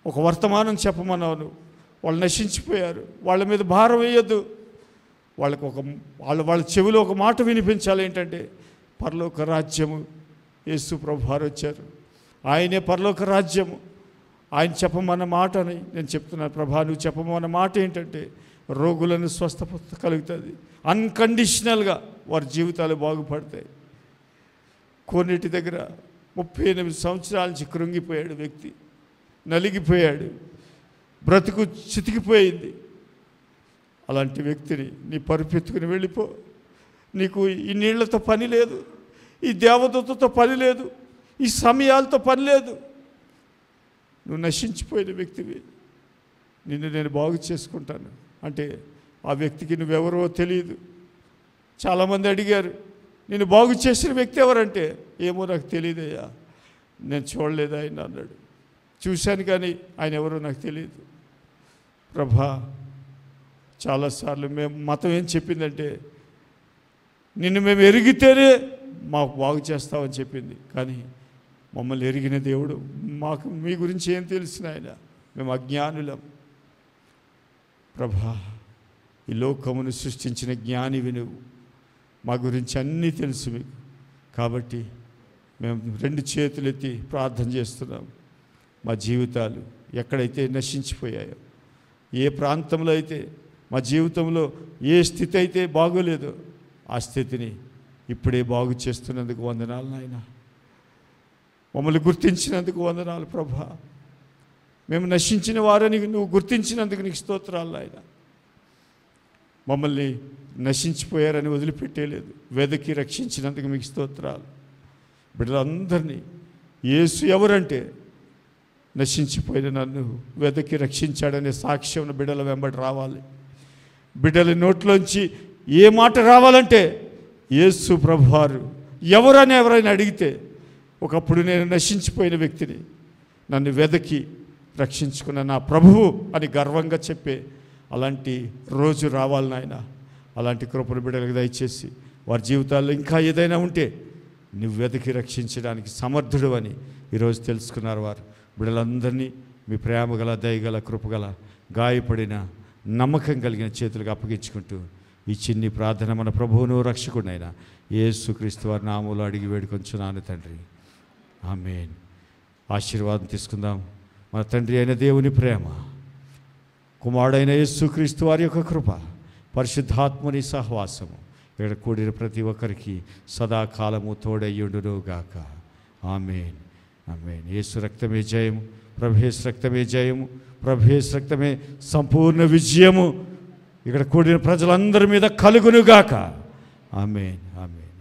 ఒక వర్తమానం చెప్పమన్నావు. వాళ్ళు నశించిపోయారు, వాళ్ళ మీద భారం వేయొద్దు. వాళ్ళకు వాళ్ళ చెవిలో ఒక మాట వినిపించాలి. ఏంటంటే, పరలోక రాజ్యము, యేసు ప్రభు వారు వచ్చారు, ఆయనే పరలోక రాజ్యము. ఆయన చెప్పమన్న మాట అని నేను చెప్తున్నాను. ప్రభా, నువ్వు చెప్పమన్న మాట ఏంటంటే, రోగులను స్వస్థత కలుగుతుంది, అన్కండిషనల్గా వారి జీవితాలు బాగుపడతాయి. కొన్నిటి దగ్గర 38 సంవత్సరాల నుంచి కృంగిపోయాడు వ్యక్తి, నలిగిపోయాడు, బ్రతుకు చితికిపోయింది. అలాంటి వ్యక్తిని నీ పరుపెత్తుకుని వెళ్ళిపో. నీకు ఈ నీళ్లతో పని లేదు, ఈ దేవదూతతో పని లేదు, ఈ సమయాలతో పని లేదు. నువ్వు నశించిపోయిన వ్యక్తివి, నిన్ను నేను బాగు చేసుకుంటాను అంటే ఆ వ్యక్తికి నువ్వెవరో తెలియదు. చాలామంది అడిగారు, నేను బాగు చేసిన వ్యక్తి ఎవరంటే, ఏమో నాకు తెలియదయ్యా, నేను చూడలేదు ఆయన అన్నాడు. చూశాను కానీ ఆయన ఎవరో నాకు తెలియదు. ప్రభా, చాలాసార్లు మేము మతం ఏం చెప్పిందంటే, నిన్ను మేము ఎరిగితేనే మాకు బాగు చేస్తామని చెప్పింది. కానీ మమ్మల్ని ఎరిగిన దేవుడు, మాకు మీ గురించి ఏం తెలిసిన ఆయన, మేము అజ్ఞానులం. ప్రభా, ఈ లోకమును సృష్టించిన జ్ఞానివి నువ్వు, మా గురించి అన్నీ తెలుసు మీకు. కాబట్టి మేము 2 చేతులెత్తి ప్రార్థన చేస్తున్నాం. మా జీవితాలు ఎక్కడైతే నశించిపోయాయో, ఏ ప్రాంతంలో అయితే మా జీవితంలో ఏ స్థితి అయితే బాగోలేదో ఆ స్థితిని ఇప్పుడే బాగు చేస్తున్నందుకు వందనాలు నాయన. మమ్మల్ని గుర్తించినందుకు వందనాలు ప్రభా. మేము నశించిన వారని నువ్వు గుర్తించినందుకు నీకు స్తోత్రాలు నాయన. మమ్మల్ని నశించిపోయారని వదిలిపెట్టేలేదు, వెదకి రక్షించినందుకు మీకు స్తోత్రాలు. బిడ్డలందరినీ యేసు ఎవరంటే, నశించిపోయిన నన్ను వెదకి రక్షించాడనే సాక్ష్యం బిడ్డల వెంబడి రావాలి. బిడ్డల నోట్లోంచి ఏ మాట రావాలంటే, యేసు ప్రభువారు ఎవరని ఎవరైనా అడిగితే, ఒకప్పుడు నేను నశించిపోయిన వ్యక్తిని, నన్ను వెదకి రక్షించుకున్న నా ప్రభువు అని గర్వంగా చెప్పే అలాంటి రోజు రావాలి నాయన. అలాంటి కృపను బిడ్డలకు దయచేసి వారి జీవితాల్లో ఇంకా ఏదైనా ఉంటే నువ్వు వెతికి రక్షించడానికి సమర్థుడు అని ఈరోజు తెలుసుకున్నారు వారు. బిడ్డలందరినీ మీ ప్రేమ గల, దయగల, కృపగల, గాయపడిన, నమ్మకం కలిగిన చేతులకు అప్పగించుకుంటూ ఈ చిన్ని ప్రార్థన మన ప్రభువును రక్షకుడినైనా యేసుక్రీస్తు వారి నామములో అడిగి వేడుకొంచున్నాను తండ్రి. ఆమేన్. ఆశీర్వాదం తీసుకుందాం. మన తండ్రి అయిన దేవుని ప్రేమ, కుమారుడైన యేసుక్రీస్తు వారి యొక్క కృప, పరిశుద్ధాత్మని సహవాసము ఇక్కడ కూడిన ప్రతి ఒక్కరికి సదాకాలము తోడయ్యుండును గాక. ఆమేన్. ఆమేన్. యేసు రక్తమే జయము, ప్రభేసు రక్తమే జయము, ప్రభేసు రక్తమే సంపూర్ణ విజయము ఇక్కడ కూడిన ప్రజలందరి మీద కలుగునుగాక. ఆమేన్. ఆమేన్.